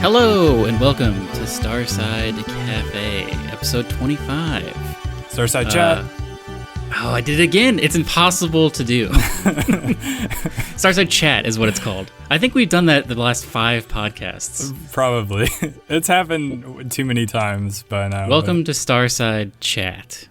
Hello, and welcome to Starside Cafe, episode 25. Starside Chat. Oh, I did it again. It's impossible to do. Starside Chat is what it's called. I think we've done that the last 5 podcasts. Probably. It's happened too many times by now. Welcome to Starside Chat,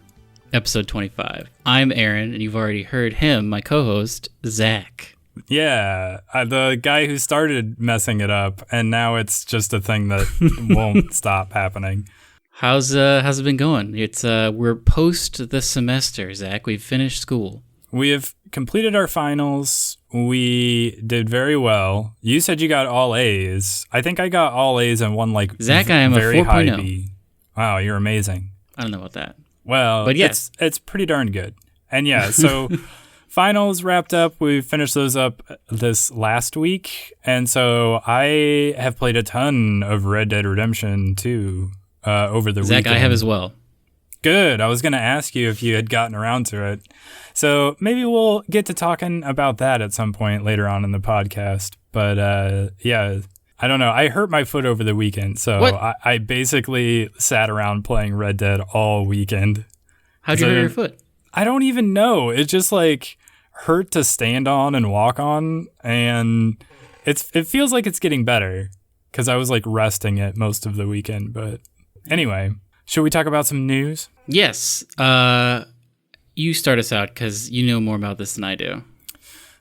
episode 25. I'm Aaron, and you've already heard him, my co-host, Zach. Yeah, the guy who started messing it up, and now it's just a thing that won't stop happening. How's it been going? It's we're post the semester, Zach. We've finished school. We have completed our finals. We did very well. You said you got all A's. I think I got all A's and one Zach, I am very a 4.0. high B. Wow, you're amazing. I don't know about that. Well, but yes, it's pretty darn good. And yeah, so finals wrapped up. We finished those up this last week. And so I have played a ton of Red Dead Redemption 2 over the weekend. Zach, I have as well. Good. I was going to ask you if you had gotten around to it. So maybe we'll get to talking about that at some point later on in the podcast. But yeah, I don't know. I hurt my foot over the weekend. So I basically sat around playing Red Dead all weekend. How'd you hurt your foot? I don't even know. It just hurt to stand on and walk on. And it feels like it's getting better because I was resting it most of the weekend. But anyway, should we talk about some news? Yes. You start us out because you know more about this than I do.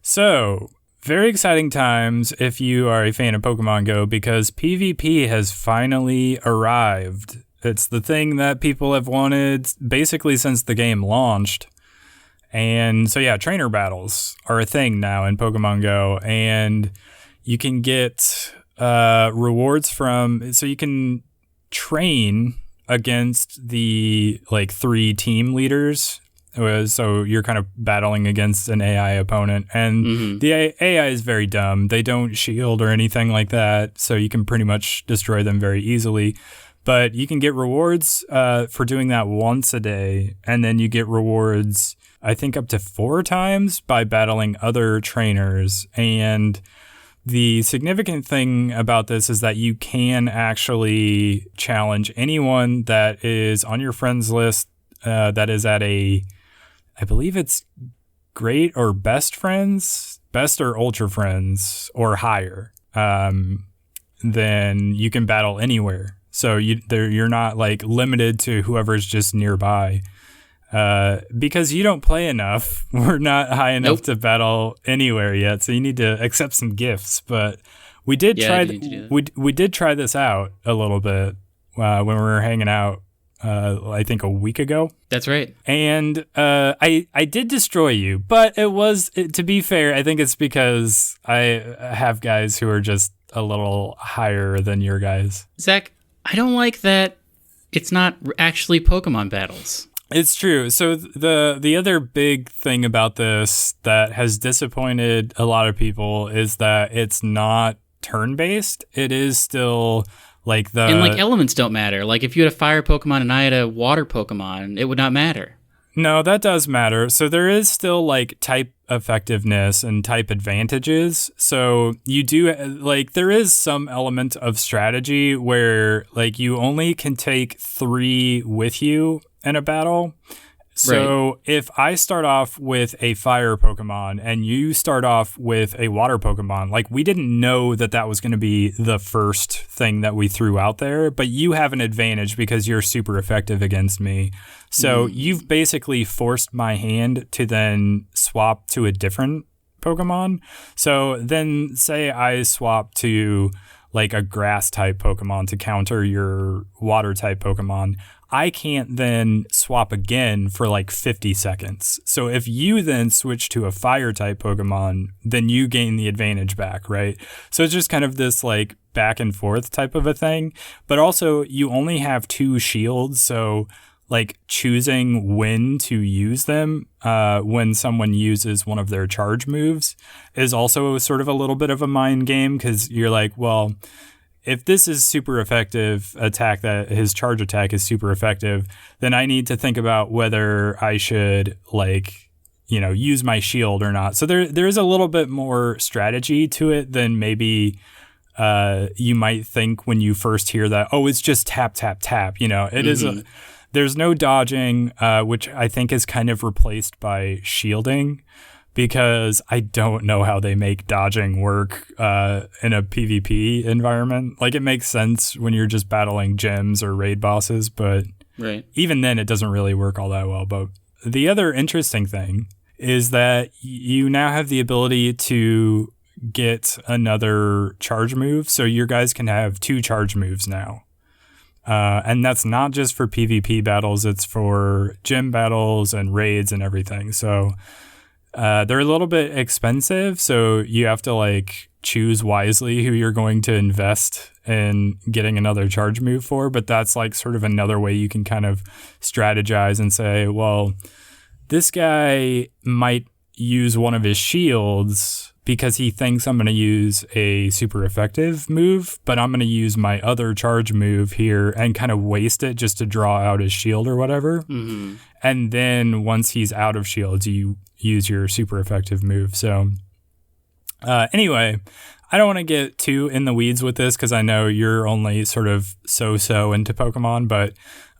So, very exciting times if you are a fan of Pokemon Go because PvP has finally arrived. It's the thing that people have wanted basically since the game launched. And so, yeah, trainer battles are a thing now in Pokemon Go. And you can get rewards so you can train against the 3 team leaders. So you're kind of battling against an AI opponent, and the AI is very dumb. They don't shield or anything like that, so you can pretty much destroy them very easily. But you can get rewards for doing that once a day, and then you get rewards, I think, up to 4 times by battling other trainers. And the significant thing about this is that you can actually challenge anyone that is on your friends list that is at I believe it's great or best friends, best or ultra friends or higher. Then you can battle anywhere. So you're not limited to whoever's just nearby. Because you don't play enough. We're not high enough to battle anywhere yet, so you need to accept some gifts. But we did we did try this out a little bit when we were hanging out. I think a week ago. That's right. And I did destroy you, but to be fair, I think it's because I have guys who are just a little higher than your guys. Zach, I don't like that it's not actually Pokemon battles. It's true. So the other big thing about this that has disappointed a lot of people is that it's not turn-based. It is still and elements don't matter. If you had a fire Pokemon and I had a water Pokemon, it would not matter. No, that does matter. So there is still type effectiveness and type advantages. So you do there is some element of strategy where you only can take 3 with you in a battle. So if I start off with a fire Pokemon and you start off with a water Pokemon, we didn't know that was going to be the first thing that we threw out there, but you have an advantage because you're super effective against me. So you've basically forced my hand to then swap to a different Pokemon. So then say I swap to a grass type Pokemon to counter your water type Pokemon. I can't then swap again for 50 seconds. So if you then switch to a fire type Pokemon, then you gain the advantage back, right? So it's just kind of this back and forth type of a thing. But also you only have 2 shields. So choosing when to use them when someone uses one of their charge moves is also sort of a little bit of a mind game because you're well, if this is super effective attack, that his charge attack is super effective, then I need to think about whether I should use my shield or not. So there is a little bit more strategy to it than maybe you might think when you first hear that, oh, it's just tap, tap, tap. It is there's no dodging, which I think is kind of replaced by shielding, because I don't know how they make dodging work in a PvP environment. Like, it makes sense when you're just battling gyms or raid bosses, but even then it doesn't really work all that well. But the other interesting thing is that you now have the ability to get another charge move. So your guys can have 2 charge moves now. And that's not just for PvP battles, it's for gym battles and raids and everything. So they're a little bit expensive, so you have to like choose wisely who you're going to invest in getting another charge move for. But that's like sort of another way you can kind of strategize and say, well, this guy might use one of his shields because he thinks I'm going to use a super effective move, but I'm going to use my other charge move here and kind of waste it just to draw out his shield or whatever. Mm-hmm. And then once he's out of shields, you use your super effective move. So anyway, I don't want to get too in the weeds with this because I know you're only sort of so-so into Pokemon, but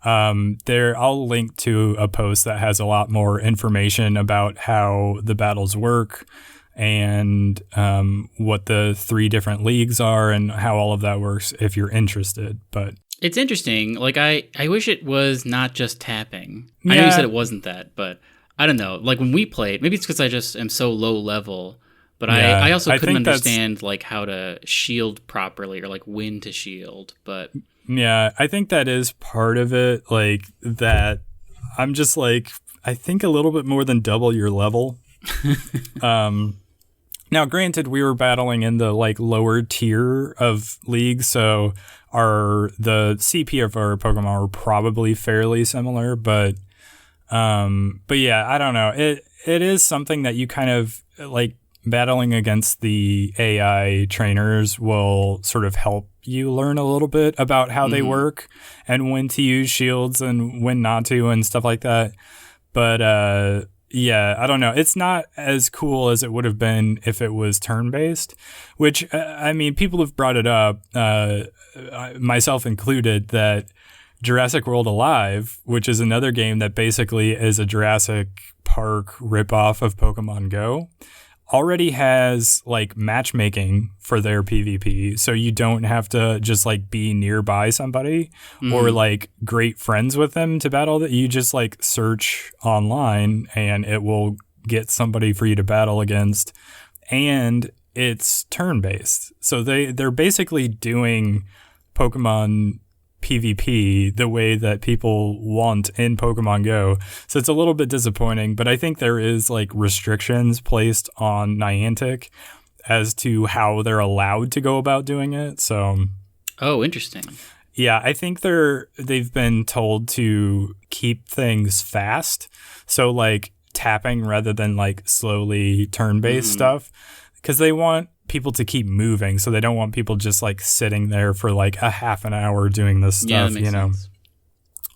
I'll link to a post that has a lot more information about how the battles work and what the 3 different leagues are and how all of that works if you're interested. But it's interesting. Like, I wish it was not just tapping. Yeah. I know you said it wasn't that, but I don't know. Like, when we played, maybe it's because I just am so low level, but yeah, I also couldn't understand like how to shield properly or like when to shield. But yeah, I think that is part of it. Like, that I'm just like, I think a little bit more than double your level. Now, granted, we were battling in the like lower tier of leagues, so the CP of our Pokemon were probably fairly similar, but yeah, I don't know. It is something that you kind of like, battling against the AI trainers will sort of help you learn a little bit about how they work and when to use shields and when not to and stuff like that. But yeah, I don't know. It's not as cool as it would have been if it was turn-based, which, I mean, people have brought it up, myself included, that Jurassic World Alive, which is another game that basically is a Jurassic Park ripoff of Pokemon Go, already has like matchmaking for their PvP, so you don't have to just like be nearby somebody or like great friends with them to battle. That you just like search online and it will get somebody for you to battle against, and it's turn-based. So they're basically doing Pokemon PvP the way that people want in Pokemon Go. So it's a little bit disappointing, but I think there is like restrictions placed on Niantic as to how they're allowed to go about doing it. So, oh, interesting. Yeah, I think they've been told to keep things fast. So like tapping rather than like slowly turn-based stuff, because they want people to keep moving, so they don't want people just like sitting there for like a half an hour doing this stuff. Yeah, that makes sense.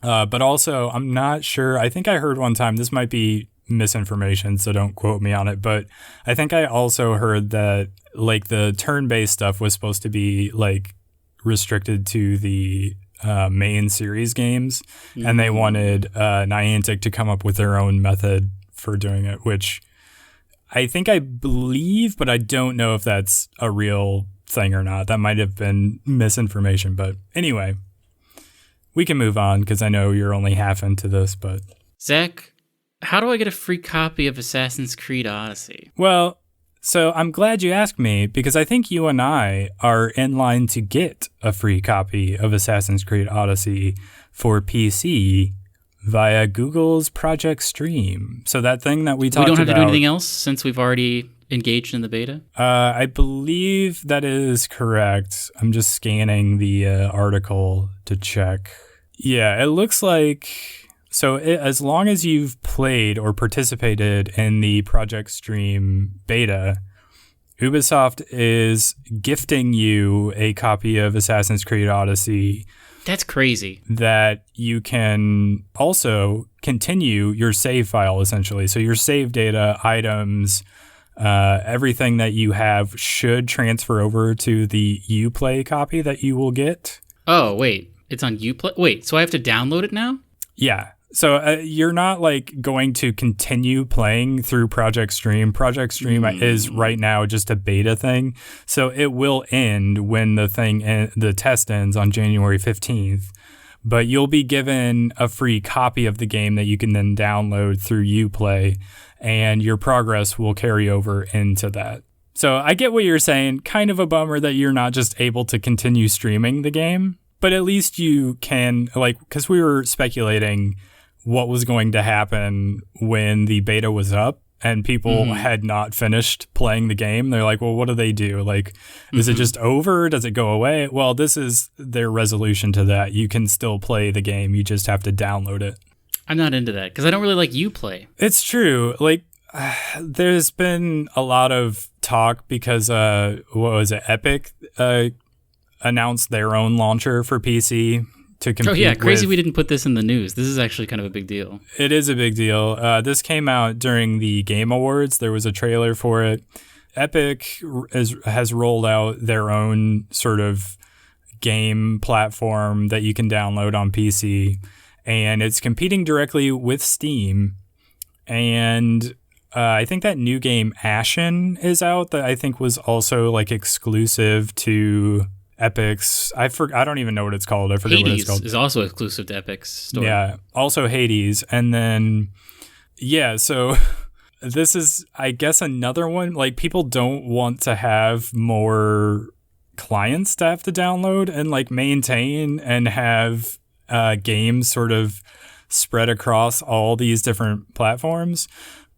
But also, I'm not sure. I think I heard one time, this might be misinformation, so don't quote me on it, but I think I also heard that like the turn-based stuff was supposed to be like restricted to the main series games, and they wanted Niantic to come up with their own method for doing it, which I think I believe, but I don't know if that's a real thing or not. That might have been misinformation. But anyway, we can move on because I know you're only half into this. But Zach, how do I get a free copy of Assassin's Creed Odyssey? Well, so I'm glad you asked me, because I think you and I are in line to get a free copy of Assassin's Creed Odyssey for PC via Google's Project Stream. So that thing that we talked about. We don't have to do anything else since we've already engaged in the beta? I believe that is correct. I'm just scanning the article to check. Yeah, it looks like... So as long as you've played or participated in the Project Stream beta, Ubisoft is gifting you a copy of Assassin's Creed Odyssey. That's crazy. That you can also continue your save file, essentially. So your save data, items, Everything that you have should transfer over to the Uplay copy that you will get. Oh, wait. It's on Uplay? Wait, so I have to download it now? Yeah. So you're not like going to continue playing through Project Stream. Project Stream is right now just a beta thing. So it will end when the test ends on January 15th. But you'll be given a free copy of the game that you can then download through Uplay, and your progress will carry over into that. So I get what you're saying. Kind of a bummer that you're not just able to continue streaming the game, but at least you can, like, because we were speculating what was going to happen when the beta was up and people had not finished playing the game. They're like, well, what do they do? Like, is it just over? Does it go away? Well, this is their resolution to that. You can still play the game. You just have to download it. I'm not into that because I don't really like Uplay. It's true. Like, there's been a lot of talk because, what was it? Epic announced their own launcher for PC. To compete. Oh yeah, crazy we didn't put this in the news. This is actually kind of a big deal. It is a big deal. This came out during the Game Awards. There was a trailer for it. Epic has rolled out their own sort of game platform that you can download on PC, and it's competing directly with Steam. And I think that new game Ashen is out that I think was also like exclusive to Epic's, I don't even know what it's called. I forget Hades what it's called. Is also exclusive to Epic's store. Yeah, also Hades. And then, yeah, so this is, I guess, another one. Like, people don't want to have more clients to have to download and, like, maintain and have games sort of spread across all these different platforms.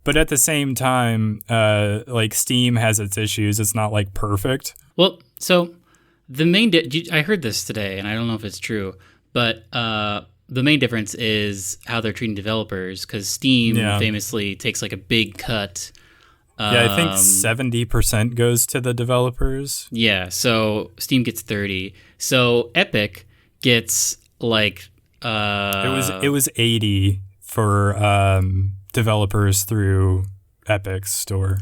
But at the same time, like, Steam has its issues. It's not, like, perfect. Well, so... I heard this today, and I don't know if it's true, but the main difference is how they're treating developers, because Steam famously takes like a big cut. I think 70% goes to the developers. Yeah, so Steam gets 30. So Epic gets like... It was 80 for developers through Epic's store.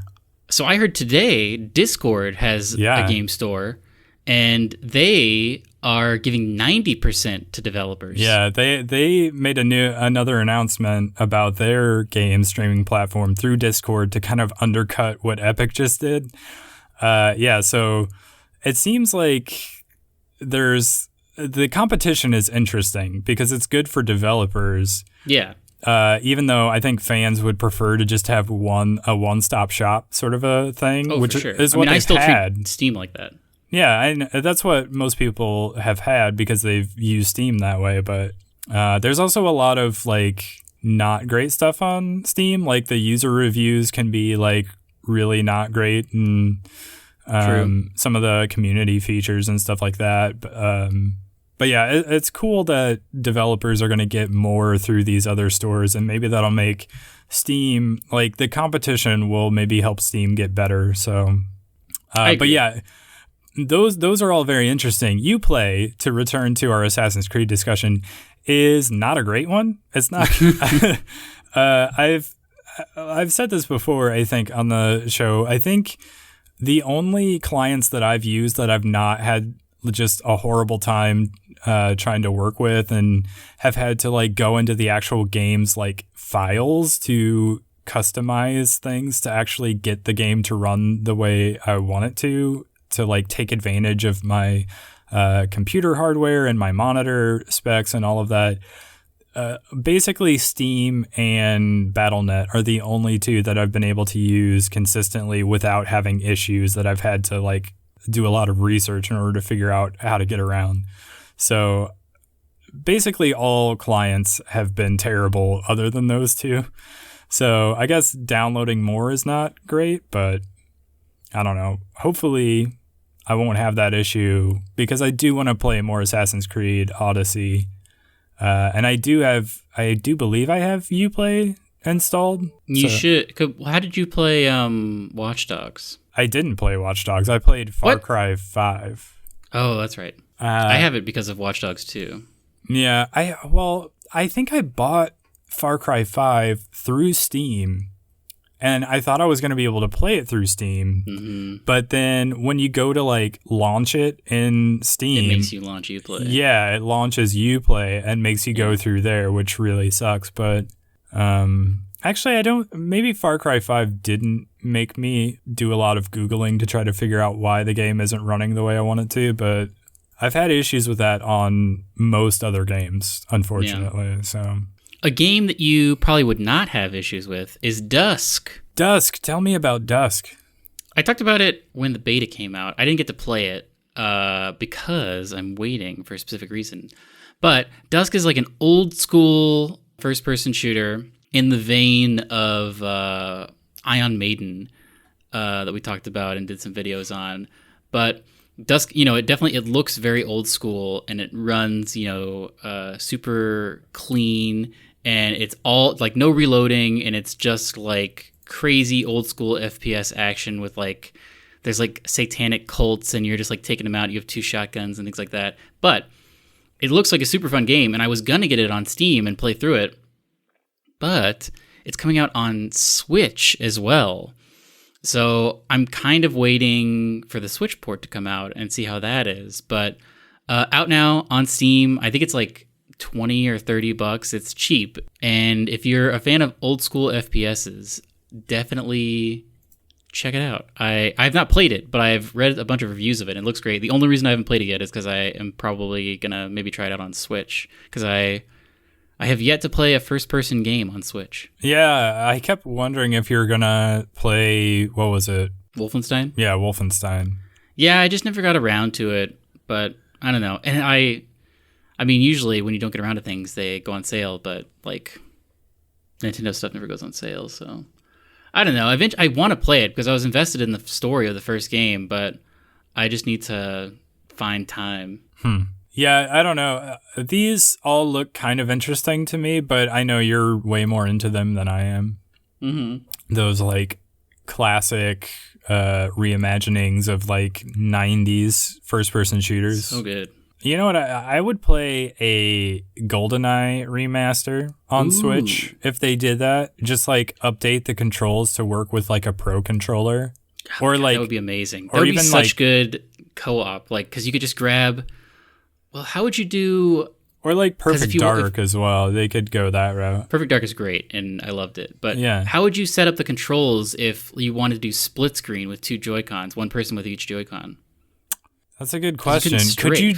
So I heard today Discord has a game store. And they are giving 90% to developers. Yeah, they made another announcement about their game streaming platform through Discord to kind of undercut what Epic just did. So it seems like the competition is interesting because it's good for developers. Yeah. Even though I think fans would prefer to just have a one-stop shop sort of a thing, which is what they've had. Treat Steam like that. Yeah, and that's what most people have had because they've used Steam that way. But there's also a lot of like not great stuff on Steam. Like the user reviews can be like really not great, and some of the community features and stuff like that. But yeah, it's cool that developers are going to get more through these other stores, and maybe that'll make Steam, like the competition will maybe help Steam get better. So, but yeah. Those are all very interesting. Uplay, to return to our Assassin's Creed discussion, is not a great one. It's not. I've said this before, I think, on the show. I think the only clients that I've used that I've not had just a horrible time trying to work with and have had to like go into the actual game's like files to customize things to actually get the game to run the way I want it to like take advantage of my computer hardware and my monitor specs and all of that. Basically, Steam and Battle.net are the only two that I've been able to use consistently without having issues that I've had to like do a lot of research in order to figure out how to get around. So basically all clients have been terrible other than those two. So I guess downloading more is not great, but I don't know. Hopefully I won't have that issue because I do want to play more Assassin's Creed Odyssey. And I do believe I have Uplay installed. You should. How did you play Watch Dogs? I didn't play Watch Dogs. I played Far Cry 5. Oh, that's right. I have it because of Watch Dogs 2. Yeah. I think I bought Far Cry 5 through Steam. and I thought I was going to be able to play it through Steam, but then when you go to like launch it in Steam, it makes you launch Uplay. Yeah, it launches Uplay and makes you go through there, which really sucks. But actually, maybe Far Cry 5 didn't make me do a lot of Googling to try to figure out why the game isn't running the way I want it to, but I've had issues with that on most other games, unfortunately. Yeah. So, a game that you probably would not have issues with is Dusk. Dusk. Tell me about Dusk. I talked about it when the beta came out. I didn't get to play it because I'm waiting for a specific reason. But Dusk is like an old school first-person shooter in the vein of Iron Maiden that we talked about and did some videos on. But Dusk, it looks very old school, and it runs, super clean, and it's all like no reloading, and it's just like crazy old school FPS action with like there's like satanic cults, and you're just like taking them out. You have 2 shotguns and things like that. But it looks like a super fun game, and I was gonna get it on Steam and play through it, but it's coming out on Switch as well. So I'm kind of waiting for the Switch port to come out and see how that is. But out now on Steam, I think it's like $20 or $30. It's cheap. And if you're a fan of old school FPSs, definitely check it out. I've not played it, but I've read a bunch of reviews of it. And it looks great. The only reason I haven't played it yet is because I am probably going to maybe try it out on Switch. Because I have yet to play a first-person game on Switch. Yeah, I kept wondering if you're going to play, what was it? Wolfenstein? Yeah, Wolfenstein. Yeah, I just never got around to it, but I don't know. And I mean, usually when you don't get around to things, they go on sale, but like Nintendo stuff never goes on sale, so I don't know. I want to play it because I was invested in the story of the first game, but I just need to find time. Yeah, I don't know. These all look kind of interesting to me, but I know you're way more into them than I am. Mm-hmm. Those like classic reimaginings of like 90s first-person shooters. So good. You know what? I would play a GoldenEye remaster on Switch if they did that. Just like update the controls to work with like a pro controller. Or like that would be amazing. That would be such good co-op. Like, because you could just grab... Well, how would you do... Or like Perfect Dark as well. They could go that route. Perfect Dark is great, and I loved it. But how would you set up the controls if you wanted to do split screen with 2 Joy-Cons, one person with each Joy-Con? That's a good question. Could you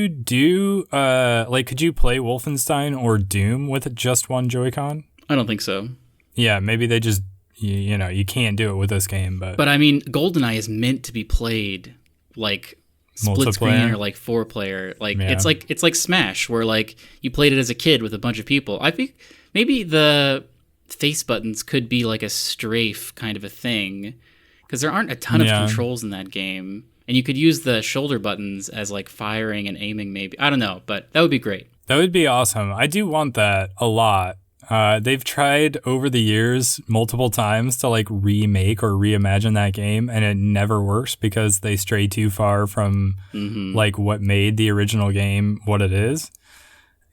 do could you play Wolfenstein or Doom with just one Joy-Con? I don't think so. Yeah, maybe they just you can't do it with this game, but I mean, GoldenEye is meant to be played like split screen or like 4-player. Like it's like Smash, where like you played it as a kid with a bunch of people. I think maybe the face buttons could be like a strafe kind of a thing, because there aren't a ton of controls in that game, and you could use the shoulder buttons as like firing and aiming. Maybe, I don't know, but that would be great. That would be awesome. I do want that a lot. They've tried over the years multiple times to like remake or reimagine that game, and it never works because they stray too far from like what made the original game what it is.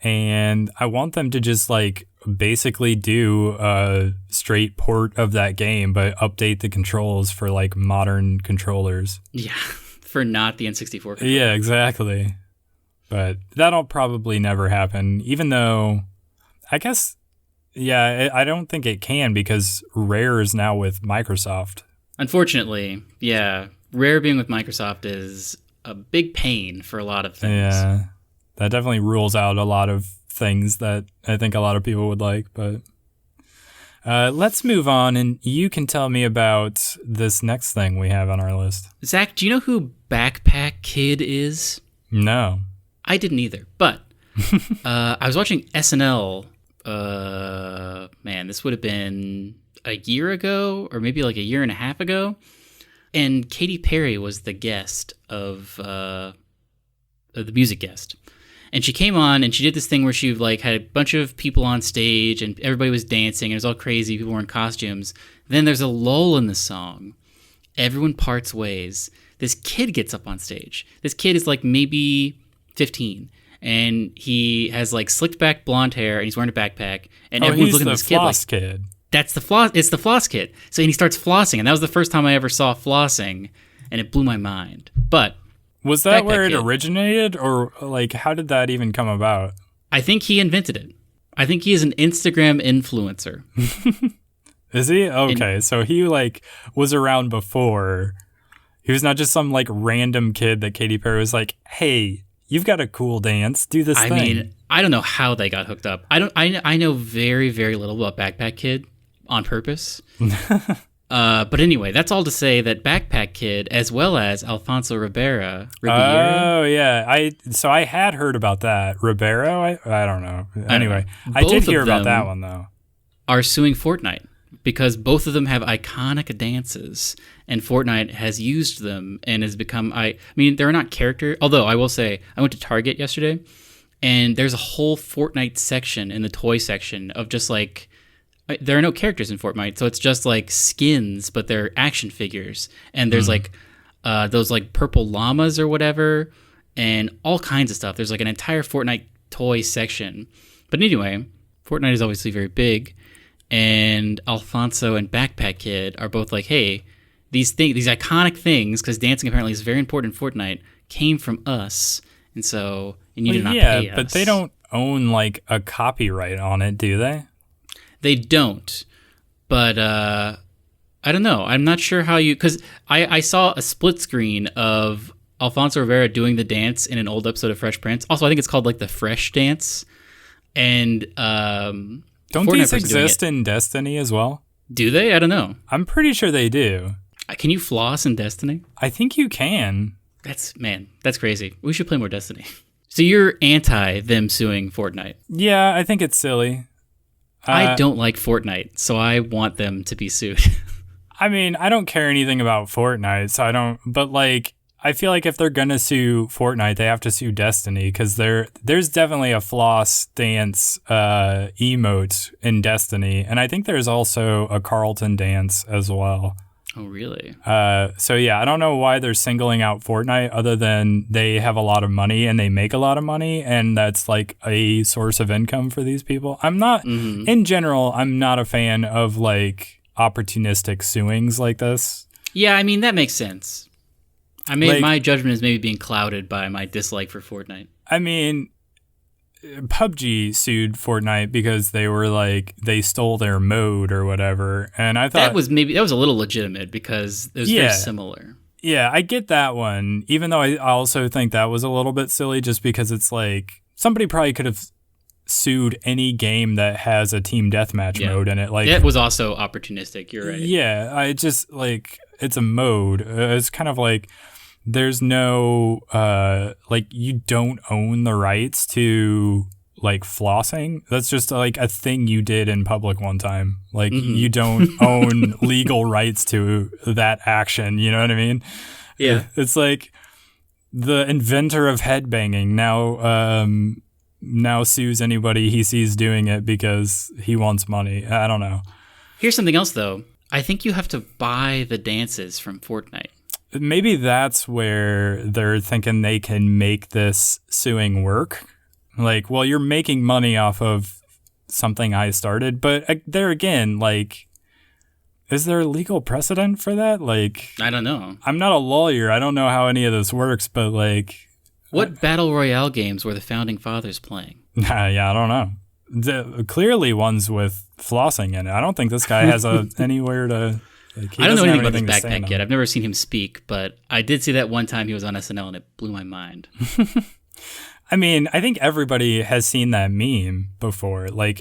And I want them to just like basically do a straight port of that game, but update the controls for like modern controllers. Yeah, for not the N64 controller. Yeah, exactly. But that'll probably never happen, even though I guess... Yeah, I don't think it can, because Rare is now with Microsoft. Unfortunately, yeah. Rare being with Microsoft is a big pain for a lot of things. Yeah, that definitely rules out a lot of things that I think a lot of people would like. But let's move on, and you can tell me about this next thing we have on our list. Zach, do you know who Backpack Kid is? No. I didn't either, but I was watching SNL... this would have been a year ago, or maybe like a year and a half ago, and Katy Perry was the guest of the music guest, and she came on and she did this thing where she like had a bunch of people on stage and everybody was dancing and it was all crazy, people were in costumes. Then there's a lull in the song, everyone parts ways, this kid gets up on stage. This kid is like maybe 15, and he has like slicked back blonde hair, and he's wearing a backpack, and everyone's looking at this kid like, kid. That's the floss. It's the floss kit. So he starts flossing, and that was the first time I ever saw flossing, and it blew my mind. But was that where it originated, or like how did that even come about? I think he invented it. I think he is an Instagram influencer. Is he? Okay, so he like was around before. He was not just some like random kid that Katy Perry was like, "Hey, you've got a cool dance. Do this thing." I mean, I don't know how they got hooked up. I know very, very little about Backpack Kid on purpose. But anyway, that's all to say that Backpack Kid, as well as Alfonso Ribeiro. Oh yeah, I had heard about that. Ribeiro, I don't know. Anyway, I did hear about that one though. Are suing Fortnite because both of them have iconic dances, and Fortnite has used them and has become. I mean, they're not character. Although I will say, I went to Target yesterday, and there's a whole Fortnite section in the toy section of just like. There are no characters in Fortnite, so it's just like skins, but they're action figures. And there's like those like purple llamas or whatever, and all kinds of stuff. There's like an entire Fortnite toy section. But anyway, Fortnite is obviously very big, and Alfonso and Backpack Kid are both like, hey, these iconic things, because dancing apparently is very important in Fortnite, came from us, and so you need to not pay us. But they don't own like a copyright on it, do they? They don't, but I don't know. I'm not sure how you... Because I saw a split screen of Alfonso Rivera doing the dance in an old episode of Fresh Prince. Also, I think it's called like the Fresh Dance. And don't these exist in Destiny as well? Do they? I don't know. I'm pretty sure they do. Can you floss in Destiny? I think you can. That's crazy. We should play more Destiny. So you're anti them suing Fortnite? Yeah, I think it's silly. I don't like Fortnite, so I want them to be sued. I mean, I don't care anything about Fortnite, so I don't. But like, I feel like if they're gonna sue Fortnite, they have to sue Destiny because there's definitely a floss dance emote in Destiny, and I think there's also a Carlton dance as well. Oh, really? So yeah, I don't know why they're singling out Fortnite other than they have a lot of money and they make a lot of money, and that's like a source of income for these people. I'm not, in general, I'm not a fan of like opportunistic suings like this. Yeah, I mean, that makes sense. My judgment is maybe being clouded by my dislike for Fortnite. I mean, PUBG sued Fortnite because they were like they stole their mode or whatever, and I thought that was a little legitimate because it was very similar. Yeah, I get that one, even though I also think that was a little bit silly just because it's like somebody probably could have sued any game that has a team deathmatch mode in it. Like that was also opportunistic. You're right. Yeah, I just like it's a mode. It's kind of like. There's no, like, you don't own the rights to, like, flossing. That's just, like, a thing you did in public one time. Like, you don't own legal rights to that action. You know what I mean? Yeah. It's like the inventor of headbanging now sues anybody he sees doing it because he wants money. I don't know. Here's something else, though. I think you have to buy the dances from Fortnite. Maybe that's where they're thinking they can make this suing work. Like, well, you're making money off of something I started, but there again, like, is there a legal precedent for that? Like, I don't know. I'm not a lawyer. I don't know how any of this works, but like, what battle royale games were the founding fathers playing? Yeah, I don't know. Clearly ones with flossing in it. I don't think this guy has anywhere to. Like, I don't know anything about this Backpack Kid. I've never seen him speak, but I did see that one time he was on SNL and it blew my mind. I mean, I think everybody has seen that meme before. Like,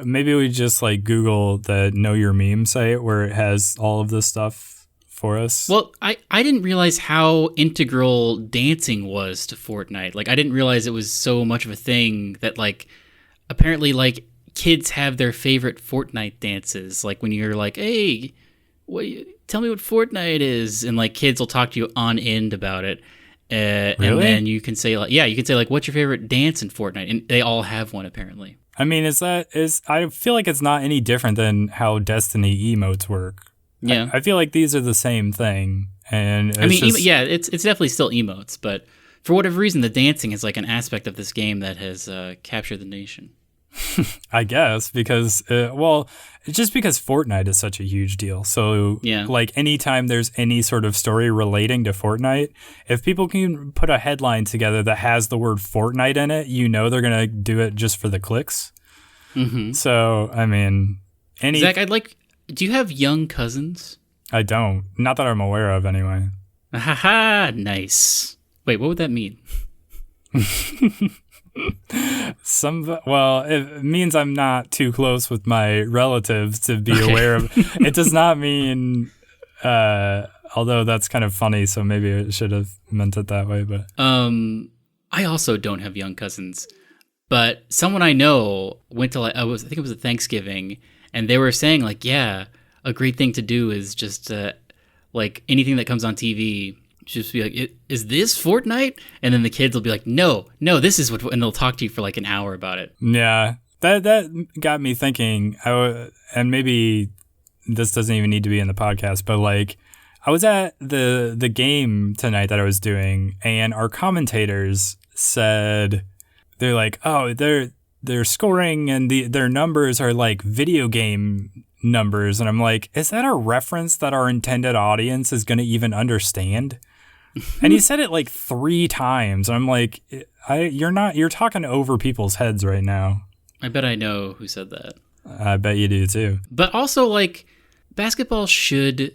maybe we just like Google the Know Your Meme site where it has all of this stuff for us. Well, I didn't realize how integral dancing was to Fortnite. Like, I didn't realize it was so much of a thing that like, apparently like, kids have their favorite Fortnite dances. Like when you're like, hey, tell me what Fortnite is. And like kids will talk to you on end about it. Really? And then you can say like, what's your favorite dance in Fortnite? And they all have one apparently. I mean, I feel like it's not any different than how Destiny emotes work. Yeah. I feel like these are the same thing. And it's definitely still emotes, but for whatever reason, the dancing is like an aspect of this game that has captured the nation. I guess because, just because Fortnite is such a huge deal. So, like, anytime there's any sort of story relating to Fortnite, if people can put a headline together that has the word Fortnite in it, they're going to do it just for the clicks. Mm-hmm. So, I mean, Zach, do you have young cousins? I don't. Not that I'm aware of, anyway. Haha, nice. Wait, what would that mean? It means I'm not too close with my relatives to be aware of. It does not mean, although that's kind of funny, so maybe I should have meant it that way. But I also don't have young cousins, but someone I know went to I think it was a Thanksgiving, and they were saying like, yeah, a great thing to do is just like anything that comes on TV. Just be like, is this Fortnite? And then the kids will be like, no, this is what, and they'll talk to you for like an hour about it. Yeah, that got me thinking. And maybe this doesn't even need to be in the podcast, but like, I was at the game tonight that I was doing, and our commentators said they're like, oh, they're scoring and their numbers are like video game numbers, and I'm like, is that a reference that our intended audience is going to even understand? And he said it like 3 times. I'm like, you're talking over people's heads right now. I bet I know who said that. I bet you do too. But also, like, basketball should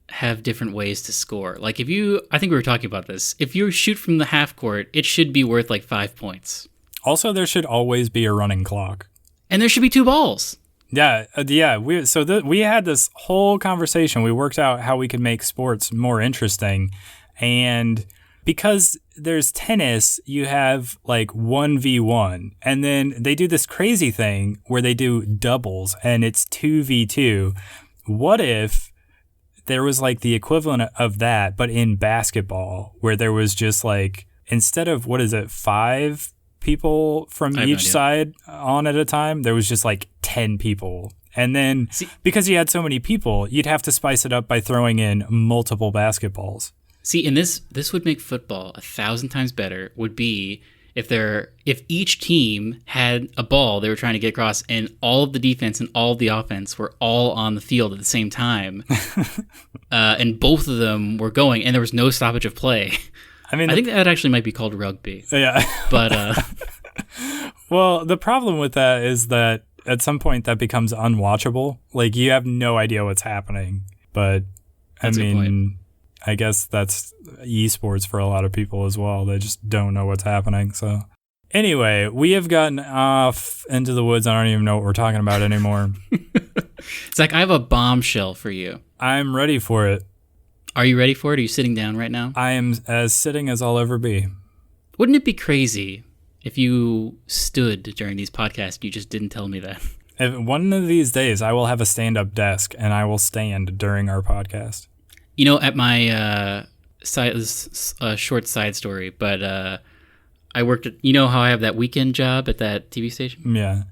have different ways to score. Like, I think we were talking about this. If you shoot from the half court, it should be worth like 5 points. Also, there should always be a running clock. And there should be 2 balls. Yeah. We had this whole conversation. We worked out how we could make sports more interesting. And because there's tennis, you have like 1v1. And then they do this crazy thing where they do doubles and it's 2v2. What if there was like the equivalent of that, but in basketball, where there was just like, instead of, 5 people from each side on at a time, there was just like 10 people. And then because you had so many people, you'd have to spice it up by throwing in multiple basketballs. See, and this would make football 1,000 times better, would be if each team had a ball they were trying to get across, and all of the defense and all of the offense were all on the field at the same time, and both of them were going, and there was no stoppage of play. I mean, I think that actually might be called rugby. Yeah. But well, the problem with that is that at some point that becomes unwatchable. Like, you have no idea what's happening. But I mean, I guess that's esports for a lot of people as well. They just don't know what's happening. So anyway, we have gotten off into the woods. I don't even know what we're talking about anymore. Zach, I have a bombshell for you. I'm ready for it. Are you ready for it? Are you sitting down right now? I am as sitting as I'll ever be. Wouldn't it be crazy if you stood during these podcasts and you just didn't tell me that? If one of these days I will have a stand-up desk and I will stand during our podcast. You know, at my short side story, but I worked at, you know how I have that weekend job at that TV station? Yeah.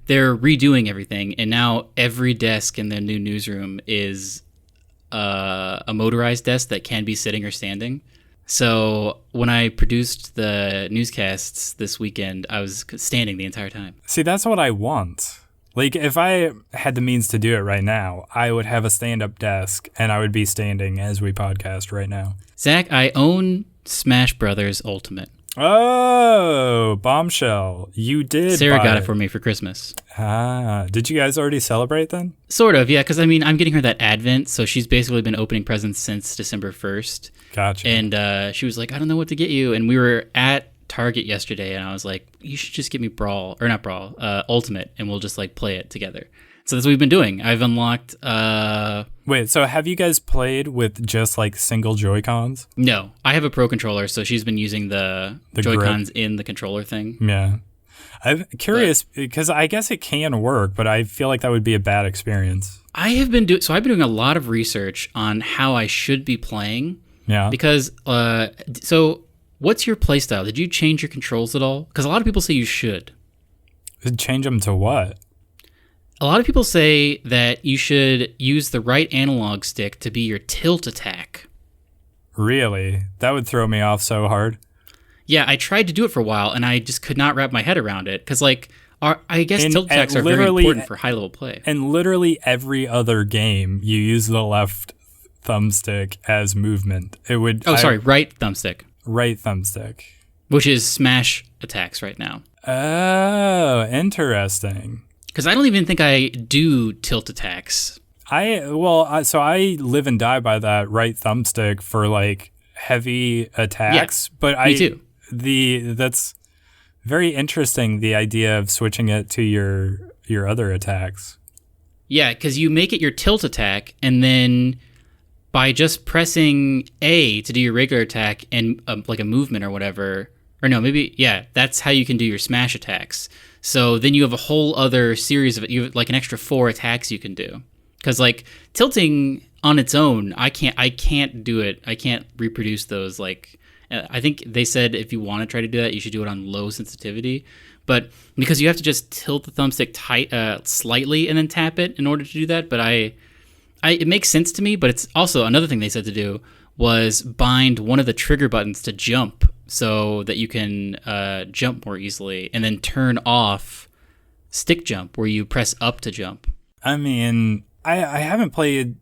They're redoing everything, and now every desk in the new newsroom is a motorized desk that can be sitting or standing. So when I produced the newscasts this weekend, I was standing the entire time. See, that's what I want. Like, if I had the means to do it right now, I would have a stand-up desk, and I would be standing as we podcast right now. Zach, I own Smash Brothers Ultimate. Oh, bombshell. You did. Sarah got it for me for Christmas. Ah, did you guys already celebrate then? Sort of, yeah, because, I mean, I'm getting her that Advent, so she's basically been opening presents since December 1st. Gotcha. And she was like, I don't know what to get you. And we were at Target yesterday, and I was like, you should just get me Ultimate, and we'll just like play it together. So that's what we've been doing. I've unlocked Wait, so have you guys played with just like single Joy-Cons? No, I have a Pro controller, so she's been using the Joy-Cons in the controller thing. Yeah. I'm curious because I guess it can work, but I feel like that would be a bad experience. I've been doing a lot of research on how I should be playing. Yeah. Because so what's your play style? Did you change your controls at all? Because a lot of people say you should. Change them to what? A lot of people say that you should use the right analog stick to be your tilt attack. Really? That would throw me off so hard. Yeah, I tried to do it for a while, and I just could not wrap my head around it. Because, like, I guess tilt attacks are very important for high-level play. In literally every other game, you use the left thumbstick as movement. Right thumbstick. Right thumbstick. Which is smash attacks right now. Oh, interesting. Because I don't even think I do tilt attacks. So I live and die by that right thumbstick for like heavy attacks. Yeah, but me too. That's very interesting, the idea of switching it to your other attacks. Yeah, because you make it your tilt attack, and then by just pressing A to do your regular attack and like a movement or whatever, or no, maybe, yeah, that's how you can do your smash attacks. So then you have a whole other series of, you have like an extra 4 attacks you can do. Because like tilting on its own, I can't do it. I can't reproduce those. Like, I think they said if you want to try to do that, you should do it on low sensitivity. But because you have to just tilt the thumbstick slightly and then tap it in order to do that. But it makes sense to me. But it's also another thing they said to do was bind one of the trigger buttons to jump so that you can jump more easily, and then turn off stick jump where you press up to jump. I mean, I haven't played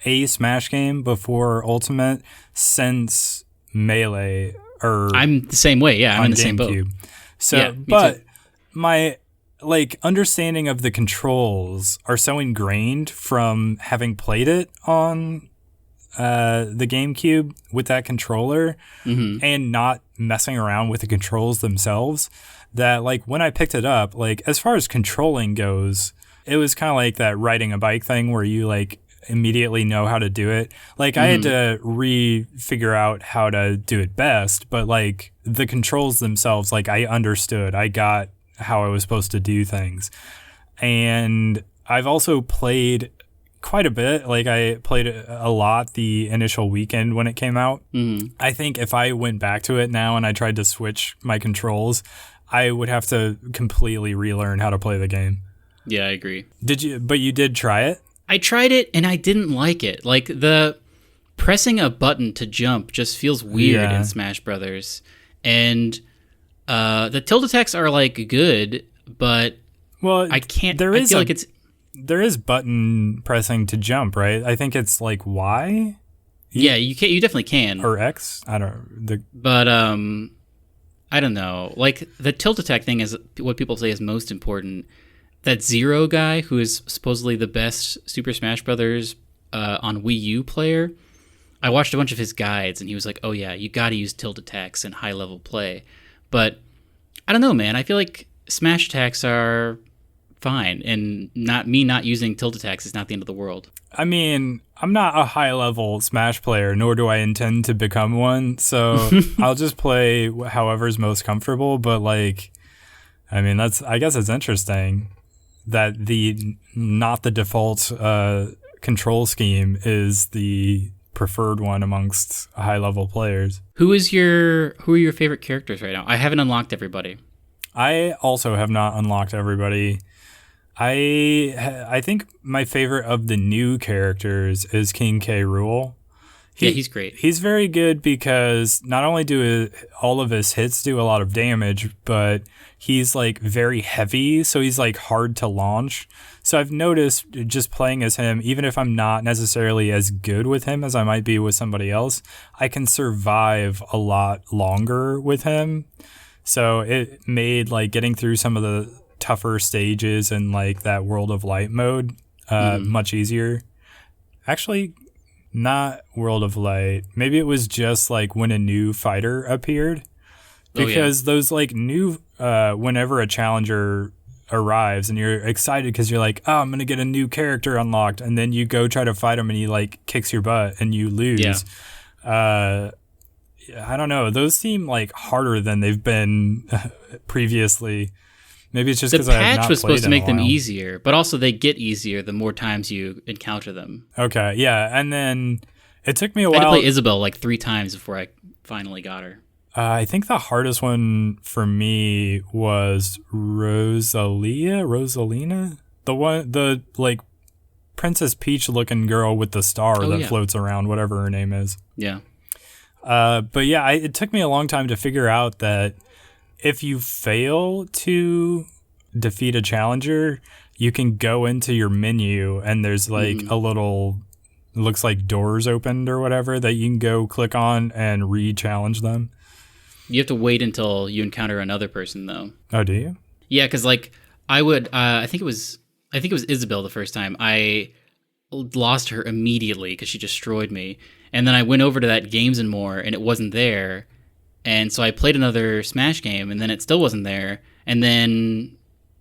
a Smash game before Ultimate since Melee, or I'm the same way. Yeah, I'm in the same boat. So, yeah, but my like understanding of the controls are so ingrained from having played it on the GameCube with that controller, and not messing around with the controls themselves, that like when I picked it up, like as far as controlling goes, it was kind of like that riding a bike thing where you like immediately know how to do it. Like I had to figure out how to do it best, but like the controls themselves, like I understood. I got how I was supposed to do things. And I've also played quite a bit. Like I played a lot the initial weekend when it came out. I think if I went back to it now and I tried to switch my controls, I would have to completely relearn how to play the game. Yeah, I agree. But you did try it? I tried it and I didn't like it. Like the pressing a button to jump just feels weird in Smash Brothers. And the tilt attacks are like good, but I can't. There is button pressing to jump, right? I think it's like Y. Yeah, you definitely can. Or X. I don't. But I don't know. Like the tilt attack thing is what people say is most important. That Zero guy, who is supposedly the best Super Smash Brothers on Wii U player, I watched a bunch of his guides, and he was like, oh yeah, you gotta use tilt attacks in high-level play. But I don't know, man. I feel like smash attacks are fine, and not using tilt attacks is not the end of the world. I mean, I'm not a high-level Smash player, nor do I intend to become one, so I'll just play however's most comfortable, but like, I mean, I guess it's interesting that not the default control scheme is the preferred one amongst high-level players. Who are your favorite characters right now? I haven't unlocked everybody. I also have not unlocked everybody. I think my favorite of the new characters is King K. Rool. He's great. He's very good because not only do all of his hits do a lot of damage, but he's like very heavy, so he's like hard to launch. So I've noticed just playing as him, even if I'm not necessarily as good with him as I might be with somebody else, I can survive a lot longer with him. So it made like getting through some of the tougher stages in like that World of Light mode much easier. Actually, not World of Light. Maybe it was just like when a new fighter appeared. Because those like new, whenever a challenger arrives and you're excited because you're like, oh, I'm going to get a new character unlocked. And then you go try to fight him and he like kicks your butt and you lose. Yeah. I don't know. Those seem like harder than they've been previously. Maybe it's just because I have not played. The patch was supposed to make them easier, but also they get easier the more times you encounter them. Okay, yeah, and then it took me a while. I had to play Isabelle like 3 times before I finally got her. I think the hardest one for me was Rosalina? The like Princess Peach looking girl with the star floats around, whatever her name is. Yeah. But yeah, it took me a long time to figure out that if you fail to defeat a challenger, you can go into your menu and there's like a little, looks like doors opened or whatever that you can go click on and re-challenge them. You have to wait until you encounter another person, though. Oh, do you? Yeah, because like I would, I think it was Isabel the first time. I lost her immediately because she destroyed me, and then I went over to that Games and More, and it wasn't there, and so I played another Smash game, and then it still wasn't there, and then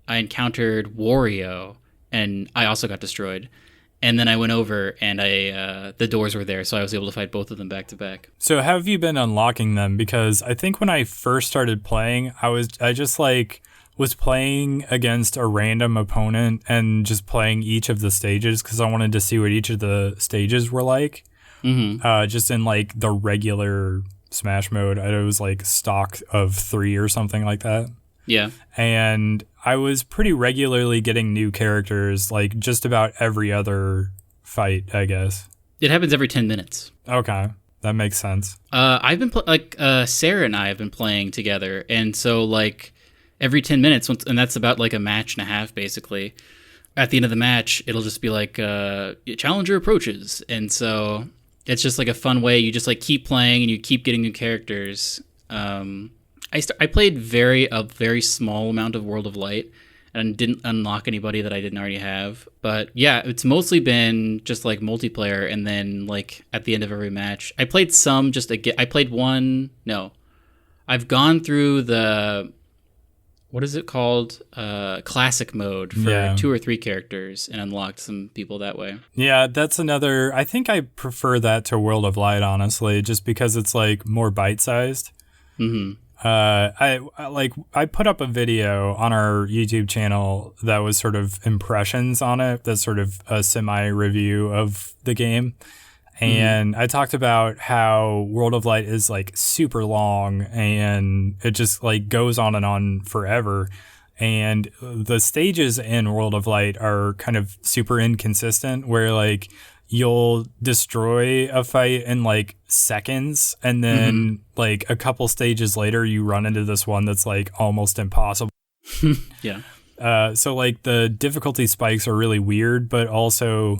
I encountered Wario, and I also got destroyed. And then I went over and the doors were there, so I was able to fight both of them back to back. So how have you been unlocking them? Because I think when I first started playing, I just like was playing against a random opponent and just playing each of the stages because I wanted to see what each of the stages were like. Just in like the regular Smash mode, it was like stock of 3 or something like that. Yeah. And I was pretty regularly getting new characters, like just about every other fight, I guess. It happens every 10 minutes. Okay. That makes sense. I've been Sarah and I have been playing together. And so like every 10 minutes, and that's about like a match and a half, basically. At the end of the match, it'll just be like, challenger approaches. And so it's just like a fun way. You just like keep playing and you keep getting new characters. I played a very small amount of World of Light and didn't unlock anybody that I didn't already have. But yeah, it's mostly been just like multiplayer, and then like at the end of every match, I played some just again. I played one. No, I've gone through the, what is it called? Classic mode for 2 or 3 characters and unlocked some people that way. Yeah, that's another. I think I prefer that to World of Light, honestly, just because it's like more bite-sized. I put up a video on our YouTube channel that was sort of impressions on it. That's sort of a semi-review of the game. And I talked about how World of Light is like super long and it just like goes on and on forever. And the stages in World of Light are kind of super inconsistent, where like you'll destroy a fight in like seconds, and then like a couple stages later you run into this one that's like almost impossible. So like the difficulty spikes are really weird, but also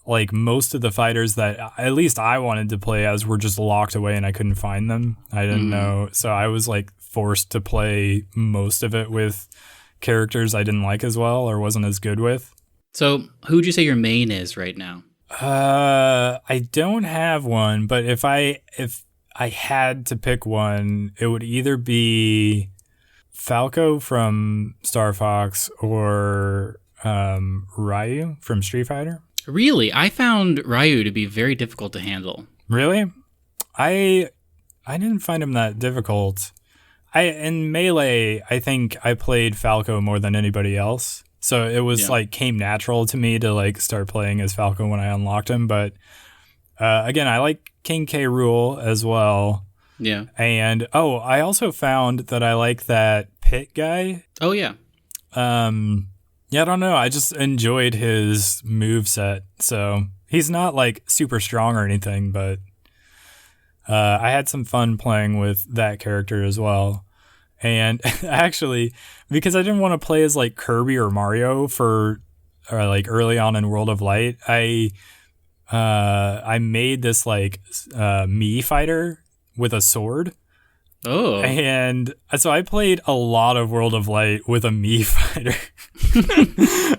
like most of the fighters that at least I wanted to play as were just locked away and I couldn't find them. I didn't know, so I was like forced to play most of it with characters I didn't like as well or wasn't as good with. So who would you say your main is right now? I don't have one, but if I had to pick one, it would either be Falco from Star Fox or Ryu from Street Fighter. Really? I found Ryu to be very difficult to handle. Really? I didn't find him that difficult. In Melee, I think I played Falco more than anybody else. So it was like came natural to me to like start playing as Falco when I unlocked him. But again, I like King K. Rool as well. Yeah. And I also found that I like that Pit guy. Oh yeah. Yeah, I don't know. I just enjoyed his moveset. So he's not like super strong or anything, but I had some fun playing with that character as well. And actually, because I didn't want to play as like Kirby or Mario like early on in World of Light, I made this like Mii fighter with a sword. Oh. And so I played a lot of World of Light with a Mii fighter,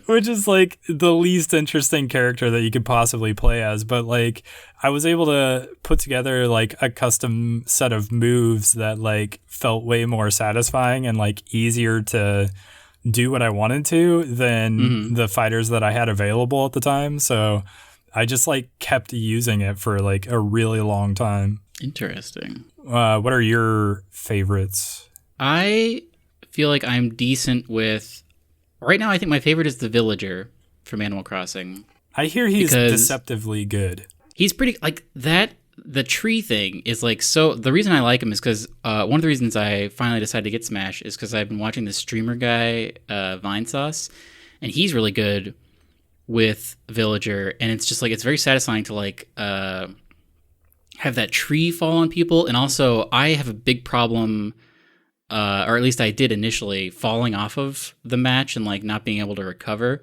which is like the least interesting character that you could possibly play as. But like I was able to put together like a custom set of moves that like felt way more satisfying and like easier to do what I wanted to than the fighters that I had available at the time. So I just like kept using it for like a really long time. Interesting. What are your favorites? I feel like I'm decent with... Right now, I think my favorite is the Villager from Animal Crossing. I hear he's deceptively good. He's pretty... Like, that... The tree thing is like so... The reason I like him is because... one of the reasons I finally decided to get Smash is because I've been watching this streamer guy, Vine Sauce, and he's really good with Villager, and it's just like... It's very satisfying to like... have that tree fall on people. And also I have a big problem or at least I did initially, falling off of the match and like not being able to recover.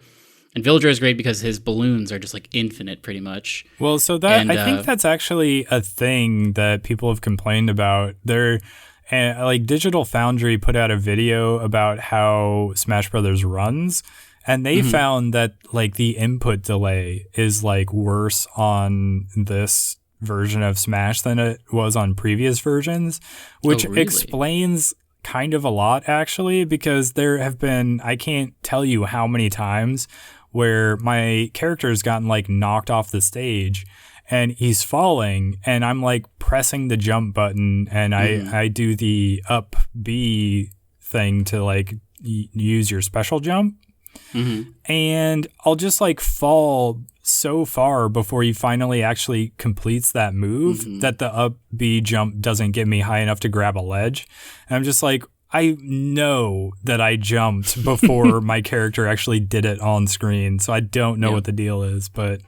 And Villager is great because his balloons are just like infinite pretty much. Well, so that I think that's actually a thing that people have complained about. Like Digital Foundry put out a video about how Smash Brothers runs, and they found that like the input delay is like worse on this version of Smash than it was on previous versions, which explains kind of a lot actually, because there have been, I can't tell you how many times where my character has gotten like knocked off the stage and he's falling and I'm like pressing the jump button and I do the up B thing to like use your special jump. And I'll just like fall so far before he finally actually completes that move that the up B jump doesn't get me high enough to grab a ledge. And I'm just like, I know that I jumped before my character actually did it on screen, so I don't know what the deal is, but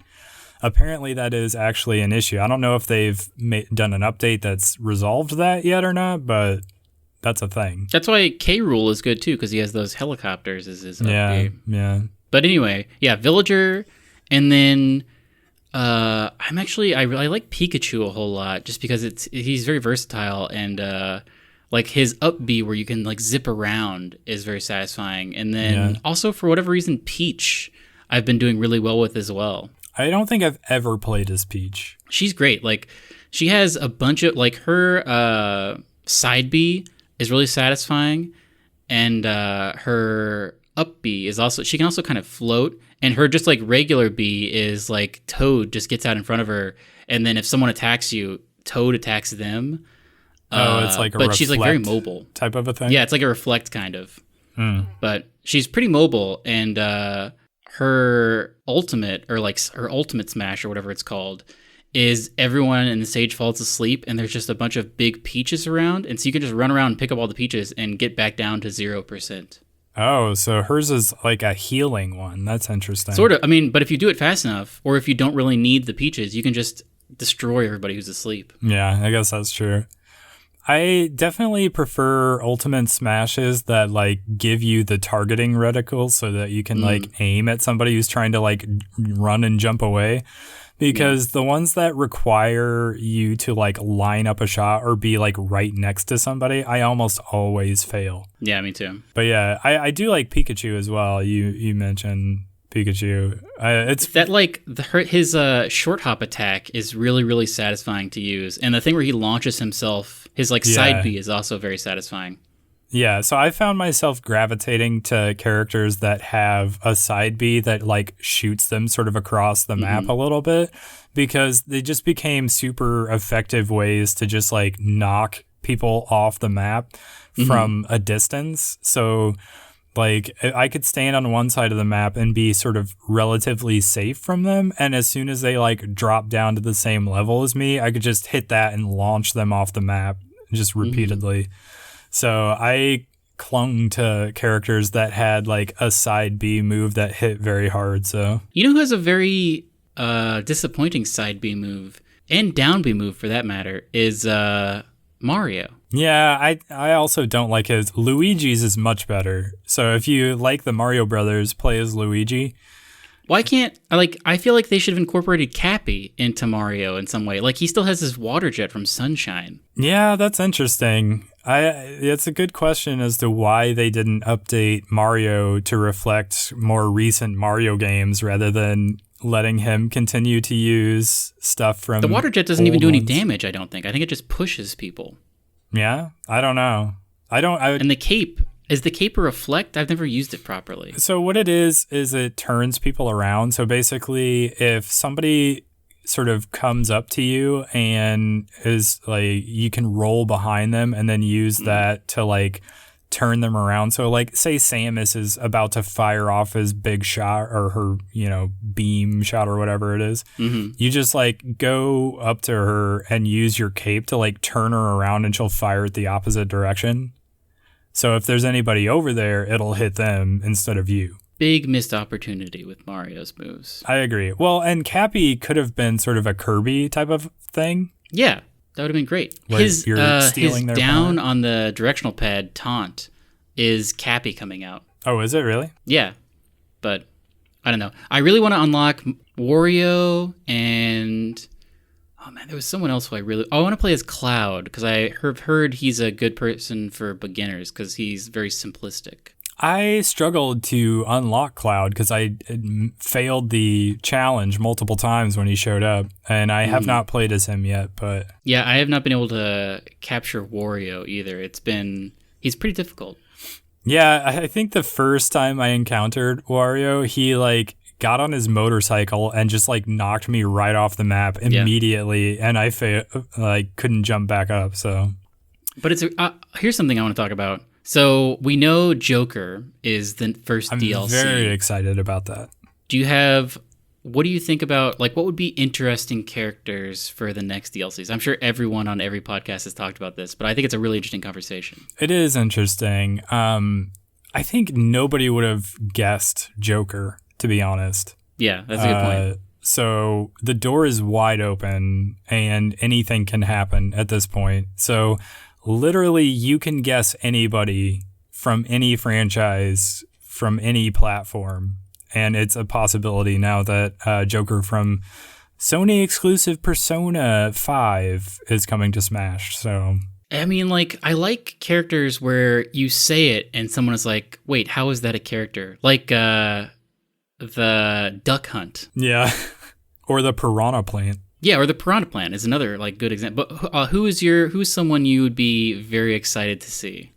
apparently that is actually an issue. I don't know if they've done an update that's resolved that yet or not, but that's a thing. That's why K. Rool is good too, because he has those helicopters as his update. Yeah. But anyway, Villager, and then I really like Pikachu a whole lot just because he's very versatile and like his up B where you can like zip around is very satisfying. And then also for whatever reason, Peach I've been doing really well with as well. I don't think I've ever played as Peach. She's great. Like she has a bunch of like her side B is really satisfying, and her up B is also, she can also kind of float, and her just like regular B is like Toad just gets out in front of her, and then if someone attacks you, Toad attacks them. It's like a reflect she's like very mobile type of a thing. Yeah, it's like a reflect kind of. But she's pretty mobile, and her ultimate, or like her ultimate smash or whatever it's called, is everyone in the stage falls asleep and there's just a bunch of big peaches around, and so you can just run around and pick up all the peaches and get back down to 0%. Oh, so hers is like a healing one. That's interesting. Sort of. I mean, but if you do it fast enough, or if you don't really need the peaches, you can just destroy everybody who's asleep. Yeah, I guess that's true. I definitely prefer ultimate smashes that like give you the targeting reticle so that you can like aim at somebody who's trying to like run and jump away, because the ones that require you to like line up a shot or be like right next to somebody, I almost always fail. Yeah, me too. But yeah, I do like Pikachu as well. You mentioned Pikachu. It's that like his short hop attack is really, really satisfying to use, and the thing where he launches himself, his like side B is also very satisfying. Yeah, so I found myself gravitating to characters that have a side B that like shoots them sort of across the map a little bit, because they just became super effective ways to just like knock people off the map from a distance. So like I could stand on one side of the map and be sort of relatively safe from them, and as soon as they like drop down to the same level as me, I could just hit that and launch them off the map just repeatedly. So I clung to characters that had like a side B move that hit very hard. So you know who has a very disappointing side B move, and down B move for that matter, is Mario. Yeah, I also don't like his. Luigi's is much better. So if you like the Mario Brothers, play as Luigi. Why can't, I feel like they should have incorporated Cappy into Mario in some way. Like he still has his water jet from Sunshine. Yeah, that's interesting. It's a good question as to why they didn't update Mario to reflect more recent Mario games rather than letting him continue to use stuff from the water jet doesn't even do any damage, I don't think. I think it just pushes people. Yeah, I don't know. And the cape, is the cape a reflect? I've never used it properly. So what it is it turns people around. So basically, if somebody sort of comes up to you and is like, you can roll behind them and then use that to like turn them around. So like say Samus is about to fire off his big shot or her, beam shot or whatever it is. You just like go up to her and use your cape to like turn her around and she'll fire it the opposite direction. So if there's anybody over there, it'll hit them instead of you. Big missed opportunity with Mario's moves. I agree. Well, and Cappy could have been sort of a Kirby type of thing. Yeah. That would have been great. Where His stealing their down power? on the directional pad taunt is Cappy coming out. Oh, is it really? Yeah, but I don't know. I really want to unlock Wario and... Oh, man, there was someone else who I want to play as Cloud, because I heard he's a good person for beginners, because he's very simplistic. I struggled to unlock Cloud because I failed the challenge multiple times when he showed up, and I have not played as him yet, but... Yeah, I have not been able to capture Wario either. He's pretty difficult. Yeah, I think the first time I encountered Wario, he, like, got on his motorcycle and just, like, knocked me right off the map immediately, and I couldn't jump back up, so... But it's here's something I want to talk about. So we know Joker is the first DLC. I'm very excited about that. What do you think about, like, what would be interesting characters for the next DLCs? I'm sure everyone on every podcast has talked about this, but I think it's a really interesting conversation. It is interesting. I think nobody would have guessed Joker, to be honest. Yeah, that's a good point. So the door is wide open and anything can happen at this point. So literally you can guess anybody from any franchise, from any platform. And it's a possibility now that Joker from Sony exclusive Persona 5 is coming to Smash. So I mean, like, I like characters where you say it and someone is like, wait, how is that a character? Like the Duck Hunt. Yeah. Or the Piranha Plant. Yeah, or the Piranha Plant is another, like, good example. But who's someone you would be very excited to see?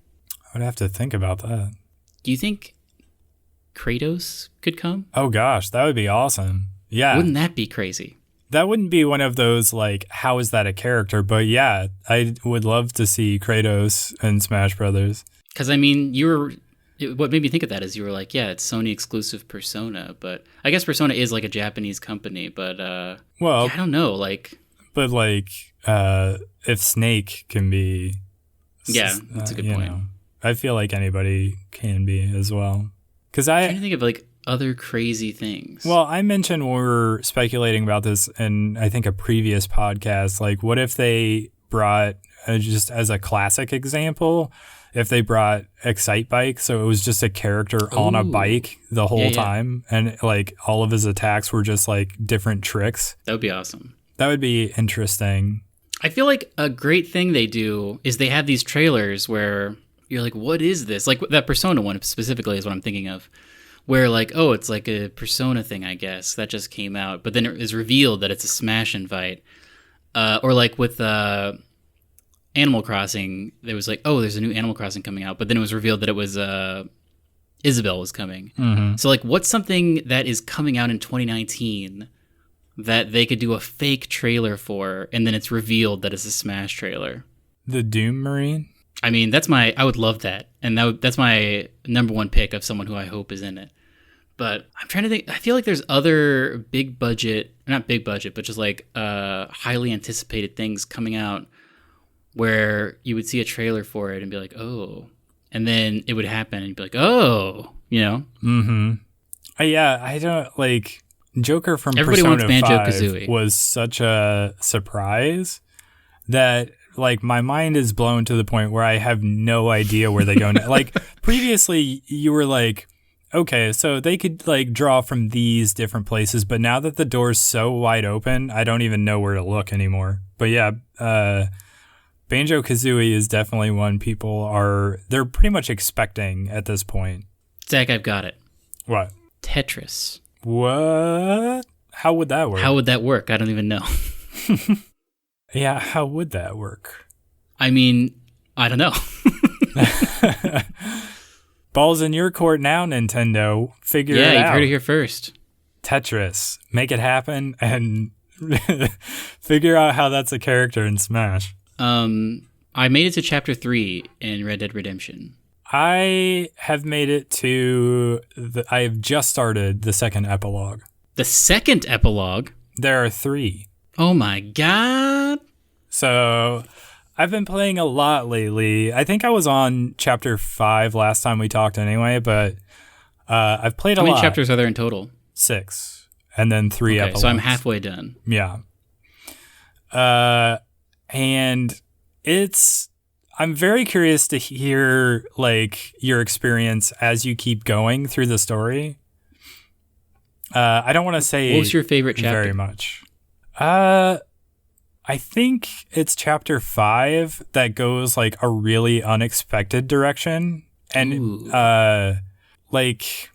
I would have to think about that. Do you think Kratos could come? Oh gosh, that would be awesome. Yeah. Wouldn't that be crazy? That wouldn't be one of those, like, how is that a character? But yeah, I would love to see Kratos in Smash Brothers. Because, I mean, what made me think of that is you were like, yeah, it's Sony exclusive Persona, but I guess Persona is like a Japanese company, but well, yeah, I don't know, like, but like if Snake can be, yeah, that's a good point. I feel like anybody can be as well. Because I'm trying to think of like other crazy things. Well, I mentioned when we were speculating about this in I think a previous podcast, like what if they brought just as a classic example. If they brought Excite Bike, so it was just a character on a bike the whole time, and like all of his attacks were just like different tricks. That would be awesome. That would be interesting. I feel like a great thing they do is they have these trailers where you're like, what is this? Like that Persona one specifically is what I'm thinking of, where like, oh, it's like a Persona thing, I guess, that just came out, but then it is revealed that it's a Smash invite. Or like with Animal Crossing, there was like, oh, there's a new Animal Crossing coming out, but then it was revealed that it was Isabelle was coming. Mm-hmm. So like, what's something that is coming out in 2019 that they could do a fake trailer for, and then it's revealed that it's a Smash trailer? The Doom Marine? I mean, I would love that, and that's my number one pick of someone who I hope is in it. But I'm trying to think, I feel like there's other not big budget, but just like highly anticipated things coming out where you would see a trailer for it and be like, oh, and then it would happen and you'd be like, oh, you know? Mm-hmm. Yeah, I don't, like, Joker from Everybody Persona wants 5 Banjo-Kazooie. Was such a surprise that, like, my mind is blown to the point where I have no idea where they go now. Like, previously, you were like, okay, so they could, like, draw from these different places, but now that the door's so wide open, I don't even know where to look anymore. But yeah, Banjo-Kazooie is definitely one they're pretty much expecting at this point. Zach, I've got it. What? Tetris. What? How would that work? I don't even know. Yeah, how would that work? I mean, I don't know. Ball's in your court now, Nintendo. Figure it out. Yeah, you've heard it here first. Tetris. Make it happen and figure out how that's a character in Smash. I made it to Chapter 3 in Red Dead Redemption. I have made it to I have just started the second epilogue. The second epilogue? There are 3. Oh my god. So I've been playing a lot lately. I think I was on Chapter 5 last time we talked anyway, but I've played a lot. How many chapters are there in total? 6. And then 3 epilogues. So I'm halfway done. Yeah. And I'm very curious to hear like your experience as you keep going through the story. I don't want to say what was your favorite chapter? Very much. I think it's chapter 5 that goes like a really unexpected direction. And like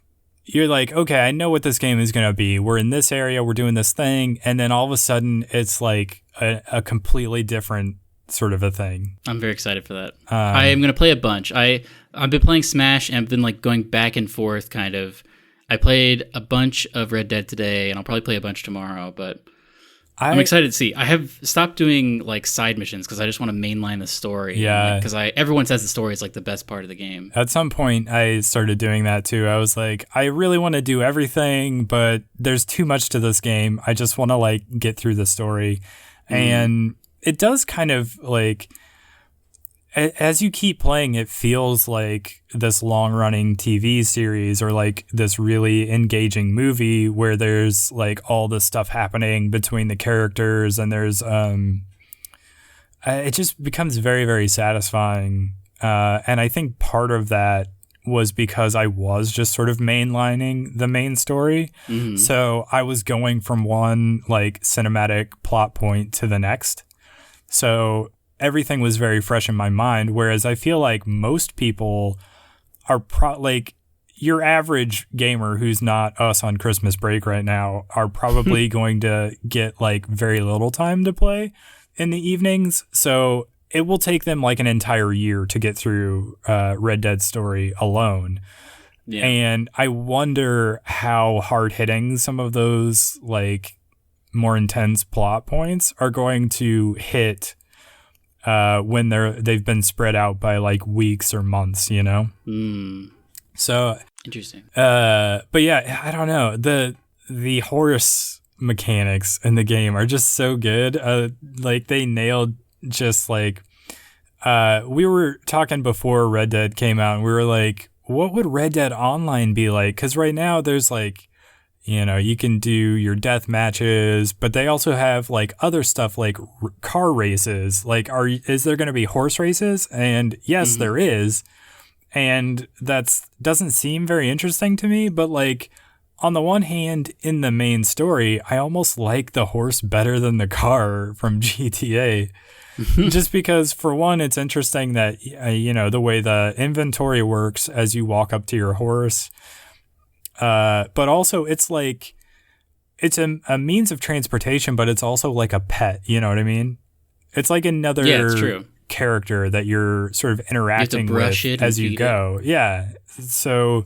you're like, okay, I know what this game is going to be. We're in this area, we're doing this thing, and then all of a sudden it's like a completely different sort of a thing. I'm very excited for that. I am going to play a bunch. I've been playing Smash and I've been like going back and forth kind of. I played a bunch of Red Dead today and I'll probably play a bunch tomorrow, but I'm excited to see. I have stopped doing like side missions because I just want to mainline the story. Yeah. Because everyone says the story is like the best part of the game. At some point I started doing that too. I was like, I really want to do everything, but there's too much to this game. I just want to like get through the story. And it does kind of like, as you keep playing, it feels like this long-running TV series or like this really engaging movie where there's like all this stuff happening between the characters, and there's it just becomes very, very satisfying. And I think part of that was because I was just sort of mainlining the main story. Mm-hmm. So I was going from one like cinematic plot point to the next. So everything was very fresh in my mind, whereas I feel like most people are like your average gamer who's not us on Christmas break right now are probably going to get like very little time to play in the evenings. So it will take them like an entire year to get through Red Dead story alone. Yeah. And I wonder how hard hitting some of those like more intense plot points are going to hit when they've been spread out by like weeks or months, you know? So interesting. But yeah, I don't know. The horse mechanics in the game are just so good. Like they nailed just like we were talking before Red Dead came out, and we were like, what would Red Dead Online be like? Because right now there's like, you know, you can do your death matches, but they also have like other stuff like car races. Like, is there going to be horse races? And yes, there is. And doesn't seem very interesting to me. But like, on the one hand, in the main story, I almost like the horse better than the car from GTA. Just because, for one, it's interesting that, you know, the way the inventory works as you walk up to your horse. But also it's like, it's a means of transportation, but it's also like a pet, you know what I mean? It's like another character that you're sort of interacting with as you go. Yeah. So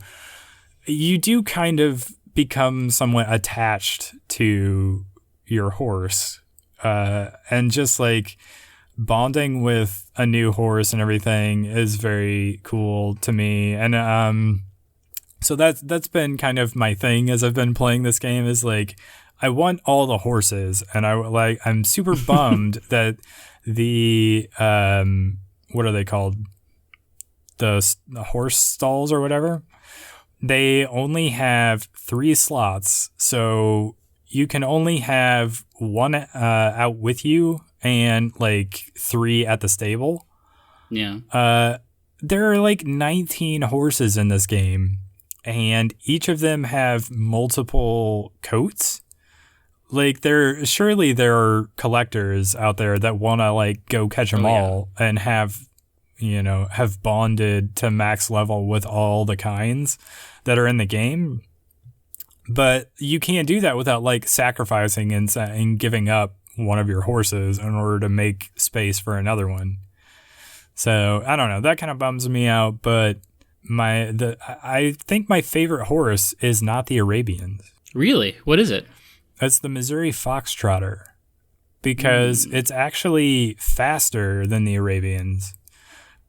you do kind of become somewhat attached to your horse, and just like bonding with a new horse and everything is very cool to me. And, so that's been kind of my thing as I've been playing this game, is like I want all the horses, and I'm super bummed that the what are they called, the horse stalls or whatever, they only have 3 slots, so you can only have 1 out with you and like 3 at the stable. Yeah. There are like 19 horses in this game. And each of them have multiple coats. Like there are collectors out there that want to like go catch them all and have bonded to max level with all the kinds that are in the game. But you can't do that without like sacrificing and giving up one of your horses in order to make space for another one. So I don't know. That kind of bums me out, but I think my favorite horse is not the Arabians. Really? What is it? It's the Missouri Foxtrotter, because it's actually faster than the Arabians,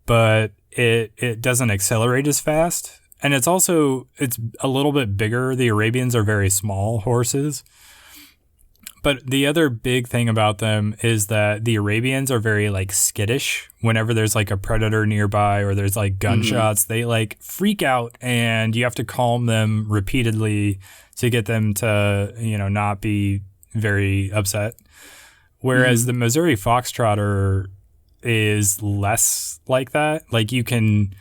but it doesn't accelerate as fast. And it's a little bit bigger. The Arabians are very small horses. But the other big thing about them is that the Arabians are very like skittish. Whenever there's like a predator nearby or there's like gunshots, they like freak out, and you have to calm them repeatedly to get them to, you know, not be very upset. Whereas the Missouri Foxtrotter is less like that. Like you can,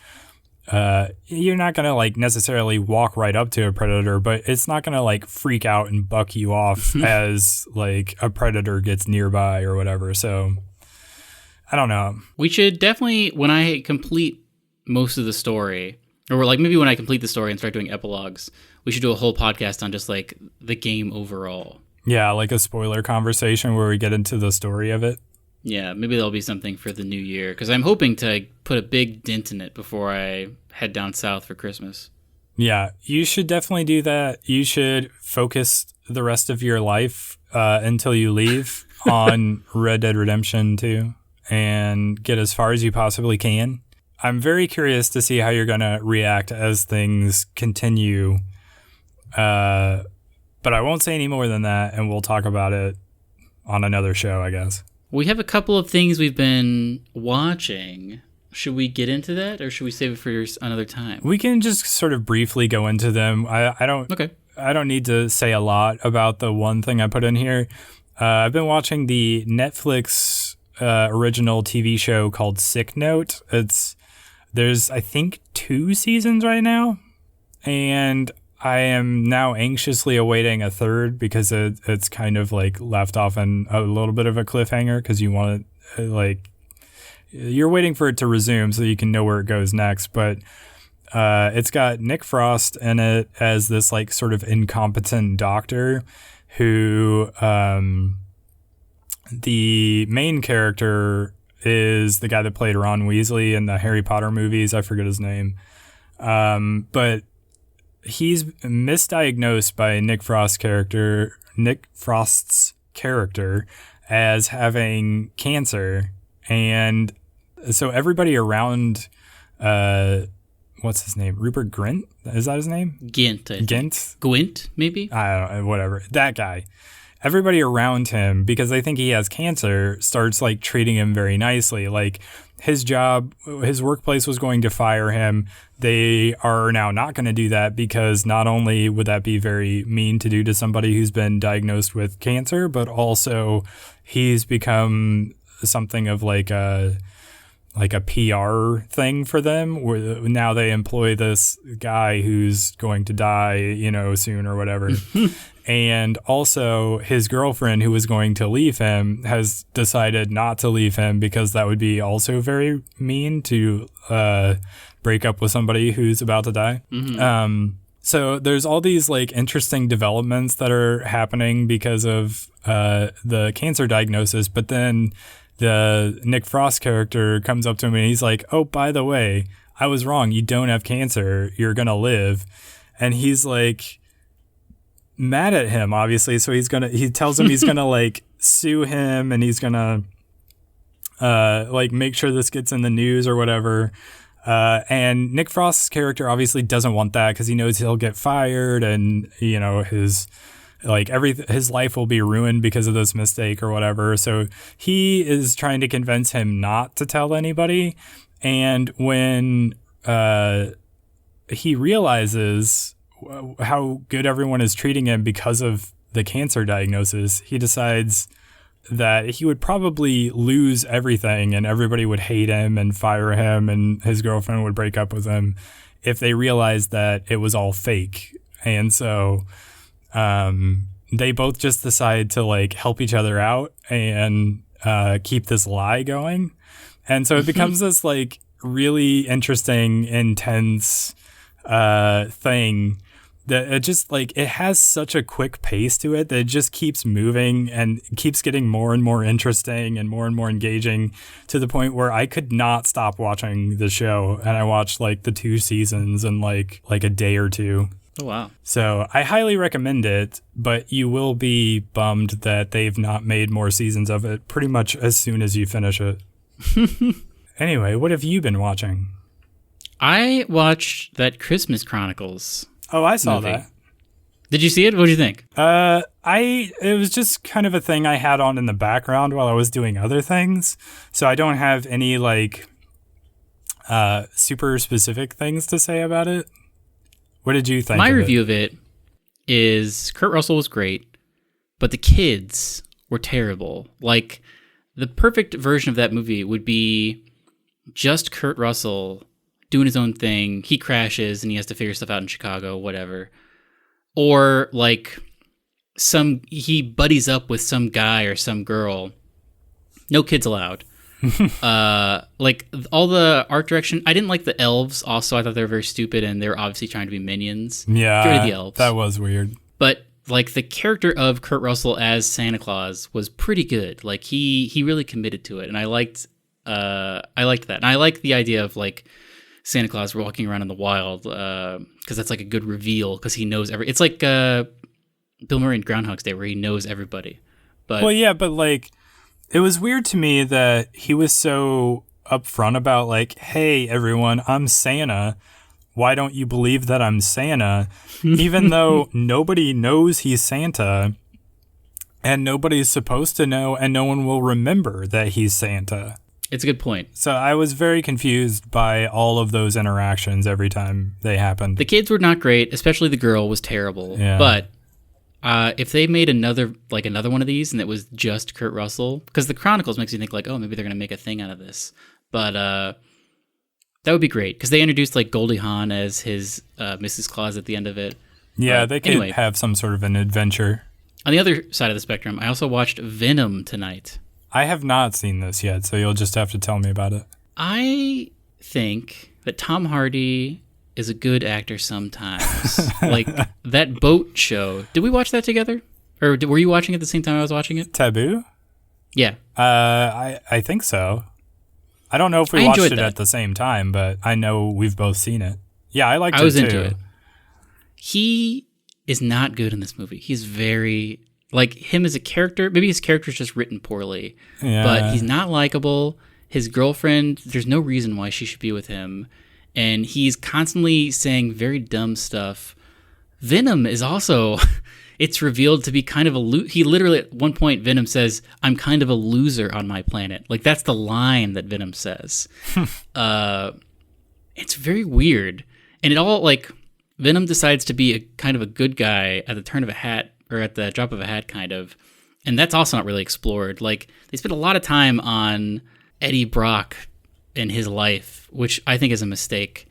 you're not going to like necessarily walk right up to a predator, but it's not going to like freak out and buck you off as like a predator gets nearby or whatever. So I don't know. We should definitely, when I complete most of the story, or like maybe when I complete the story and start doing epilogues, we should do a whole podcast on just like the game overall. Yeah, like a spoiler conversation where we get into the story of it. Yeah, maybe there'll be something for the new year, because I'm hoping to put a big dent in it before I head down south for Christmas. Yeah, you should definitely do that. You should focus the rest of your life until you leave on Red Dead Redemption 2 and get as far as you possibly can. I'm very curious to see how you're going to react as things continue. But I won't say any more than that, and we'll talk about it on another show, I guess. We have a couple of things we've been watching. Should we get into that, or should we save it for another time? We can just sort of briefly go into them. I don't need to say a lot about the one thing I put in here. I've been watching the Netflix original TV show called Sick Note. There's I think 2 seasons right now, and I am now anxiously awaiting a third because it's kind of like left off on a little bit of a cliffhanger because you want to like you're waiting for it to resume so you can know where it goes next. But it's got Nick Frost in it as this like sort of incompetent doctor who the main character is the guy that played Ron Weasley in the Harry Potter movies. I forget his name. But he's misdiagnosed by Nick Frost's character as having cancer. And so everybody around, what's his name? Rupert Grint? Is that his name? Gint. Gwent, maybe? I don't know, whatever. That guy. Everybody around him, because they think he has cancer, starts like treating him very nicely. Like his workplace was going to fire him. They are now not going to do that because not only would that be very mean to do to somebody who's been diagnosed with cancer, but also he's become something of like a PR thing for them, where now they employ this guy who's going to die, soon or whatever. And also his girlfriend, who was going to leave him, has decided not to leave him because that would be also very mean to break up with somebody who's about to die. Mm-hmm. So there's all these like interesting developments that are happening because of the cancer diagnosis, but then the Nick Frost character comes up to him and he's like, "Oh, by the way, I was wrong. You don't have cancer. You're going to live." And he's like mad at him, obviously. So he tells him he's going to like sue him and he's going to like make sure this gets in the news or whatever. And Nick Frost's character obviously doesn't want that because he knows he'll get fired and, his life will be ruined because of this mistake or whatever. So he is trying to convince him not to tell anybody. And when he realizes how good everyone is treating him because of the cancer diagnosis, he decides that he would probably lose everything and everybody would hate him and fire him and his girlfriend would break up with him if they realized that it was all fake. And so they both just decide to like help each other out and keep this lie going. And so it becomes this like really interesting, intense thing that it just like it has such a quick pace to it that it just keeps moving and keeps getting more and more interesting and more engaging to the point where I could not stop watching the show. And I watched like the 2 seasons in like a day or two. Oh, wow. So I highly recommend it, but you will be bummed that they've not made more seasons of it pretty much as soon as you finish it. Anyway, what have you been watching? I watched that Christmas Chronicles. Oh, I saw movie. that. Did you see it? What did you think? It was just kind of a thing I had on in the background while I was doing other things. So I don't have any like super specific things to say about it. What did you think? My review of it is Kurt Russell was great, but the kids were terrible. Like, the perfect version of that movie would be just Kurt Russell doing his own thing. He crashes and he has to figure stuff out in Chicago, whatever. Or like he buddies up with some guy or some girl. No kids allowed. Like all the art direction, I didn't like the elves. Also, I thought they were very stupid and they were obviously trying to be minions. Yeah, get rid of the elves. That was weird. But like the character of Kurt Russell as Santa Claus was pretty good. Like he really committed to it, and I liked that. And I like the idea of like Santa Claus walking around in the wild because that's like a good reveal because he knows It's like Bill Murray in Groundhog's Day where he knows everybody. But like it was weird to me that he was so upfront about like, hey everyone, I'm Santa. Why don't you believe that I'm Santa? Even though nobody knows he's Santa and nobody's supposed to know and no one will remember that he's Santa. It's a good point. So I was very confused by all of those interactions every time they happened. The kids were not great, especially the girl was terrible. Yeah. But if they made another one of these and it was just Kurt Russell, because the Chronicles makes you think like, oh, maybe they're going to make a thing out of this. But that would be great because they introduced like Goldie Hawn as his Mrs. Claus at the end of it. Yeah, they could have some sort of an adventure. On the other side of the spectrum, I also watched Venom tonight. I have not seen this yet, so you'll just have to tell me about it. I think that Tom Hardy is a good actor sometimes. Like that boat show. Did we watch that together? Or were you watching it at the same time I was watching it? Taboo? Yeah. I think so. I don't know if we watched it at the same time, but I know we've both seen it. Yeah, I liked it too. I was into it. He is not good in this movie. He's very, like, him as a character, maybe his character's just written poorly, but he's not likable. His girlfriend, there's no reason why she should be with him, and he's constantly saying very dumb stuff. Venom is also... It's revealed to be kind of he literally, at one point, Venom says, I'm kind of a loser on my planet. Like, that's the line that Venom says. It's very weird. And it all, like, Venom decides to be a kind of a good guy at the turn of a hat, or at the drop of a hat, kind of. And that's also not really explored. Like, they spend a lot of time on Eddie Brock and his life, which I think is a mistake.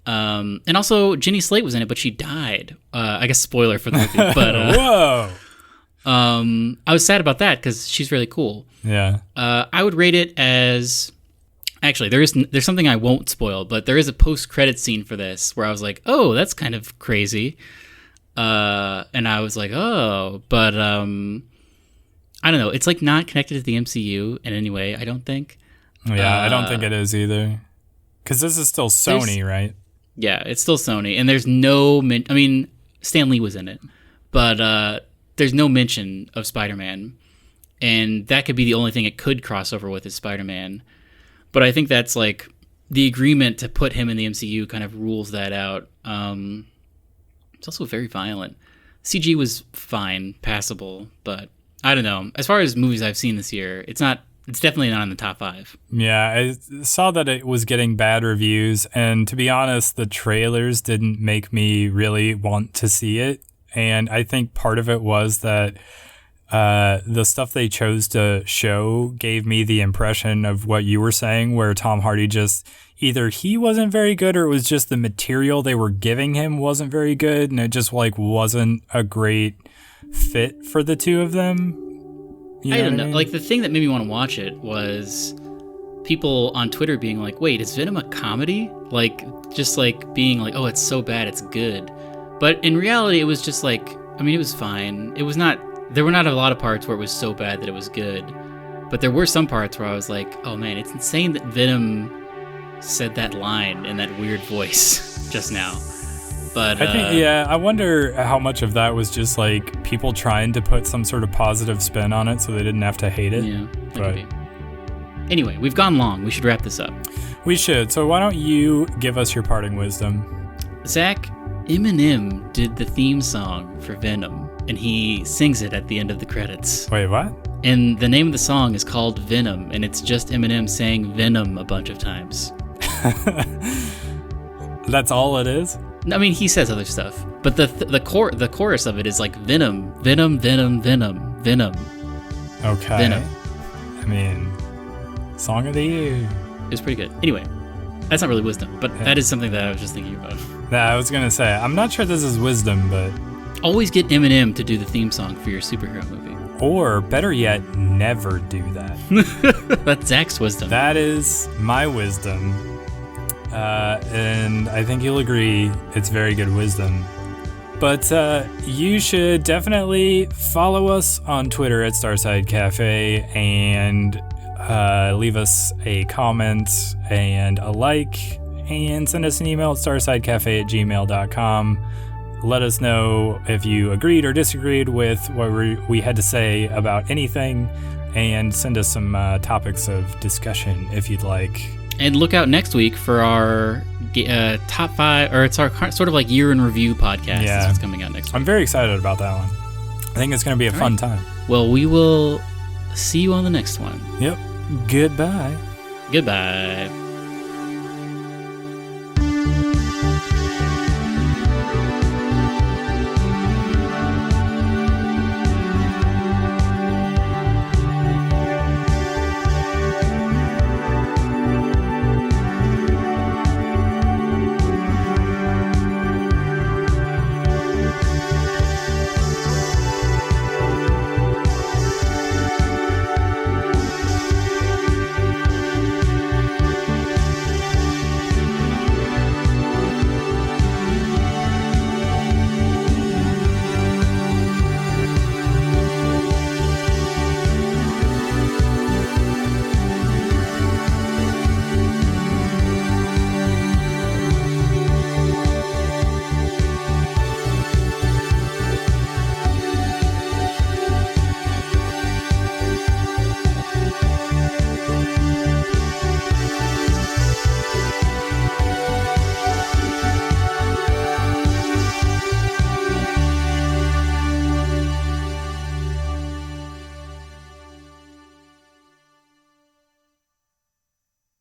And also Jenny Slate was in it, but she died. I guess spoiler for the movie. But whoa! I was sad about that because she's really cool. Yeah. I would rate it as actually there's something I won't spoil, but there is a post-credit scene for this where I was like, oh, that's kind of crazy. And I was like, oh, but I don't know. It's like not connected to the MCU in any way. I don't think. Yeah, I don't think it is either. Because this is still Sony, right? Yeah, it's still Sony, and there's no... I mean, Stan Lee was in it, but there's no mention of Spider-Man, and that could be the only thing it could cross over with is Spider-Man. But I think that's, like, the agreement to put him in the MCU kind of rules that out. It's also very violent. CG was fine, passable, but I don't know. As far as movies I've seen this year, it's definitely not in the top 5. Yeah, I saw that it was getting bad reviews, and to be honest, the trailers didn't make me really want to see it. And I think part of it was that the stuff they chose to show gave me the impression of what you were saying, where Tom Hardy just either he wasn't very good or it was just the material they were giving him wasn't very good, and it just like wasn't a great fit for the two of them. I don't know. Like, the thing that made me want to watch it was people on Twitter being like, wait, is Venom a comedy? Like, just like being like, oh, it's so bad, it's good. But in reality, it was just like, I mean, it was fine. There were not a lot of parts where it was so bad that it was good. But there were some parts where I was like, oh man, it's insane that Venom said that line in that weird voice just now. But I think, I wonder how much of that was just like people trying to put some sort of positive spin on it so they didn't have to hate it. Yeah, that could be. Anyway, we've gone long. We should wrap this up. We should. So why don't you give us your parting wisdom? Zach, Eminem did the theme song for Venom, and he sings it at the end of the credits. Wait, what? And the name of the song is called Venom, and it's just Eminem saying Venom a bunch of times. That's all it is? I mean, he says other stuff, but the chorus of it is like Venom, Venom, Venom, Venom, Venom. Okay. Venom. I mean, Song of the Year. It was pretty good. Anyway, that's not really wisdom, but that is something that I was just thinking about. Yeah, I was going to say, I'm not sure this is wisdom, but... Always get Eminem to do the theme song for your superhero movie. Or, better yet, never do that. That's Zach's wisdom. That is my wisdom. And I think you'll agree it's very good wisdom. But you should definitely follow us on Twitter at Starside Cafe and leave us a comment and a like and send us an email at starsidecafe@gmail.com. Let us know if you agreed or disagreed with what we had to say about anything, and send us some topics of discussion if you'd like. And look out next week for our top 5, or it's our sort of like year in review podcast. Yeah. That's what's coming out next week. I'm very excited about that one. I think it's going to be a fun time. Well, we will see you on the next one. Yep. Goodbye. Goodbye.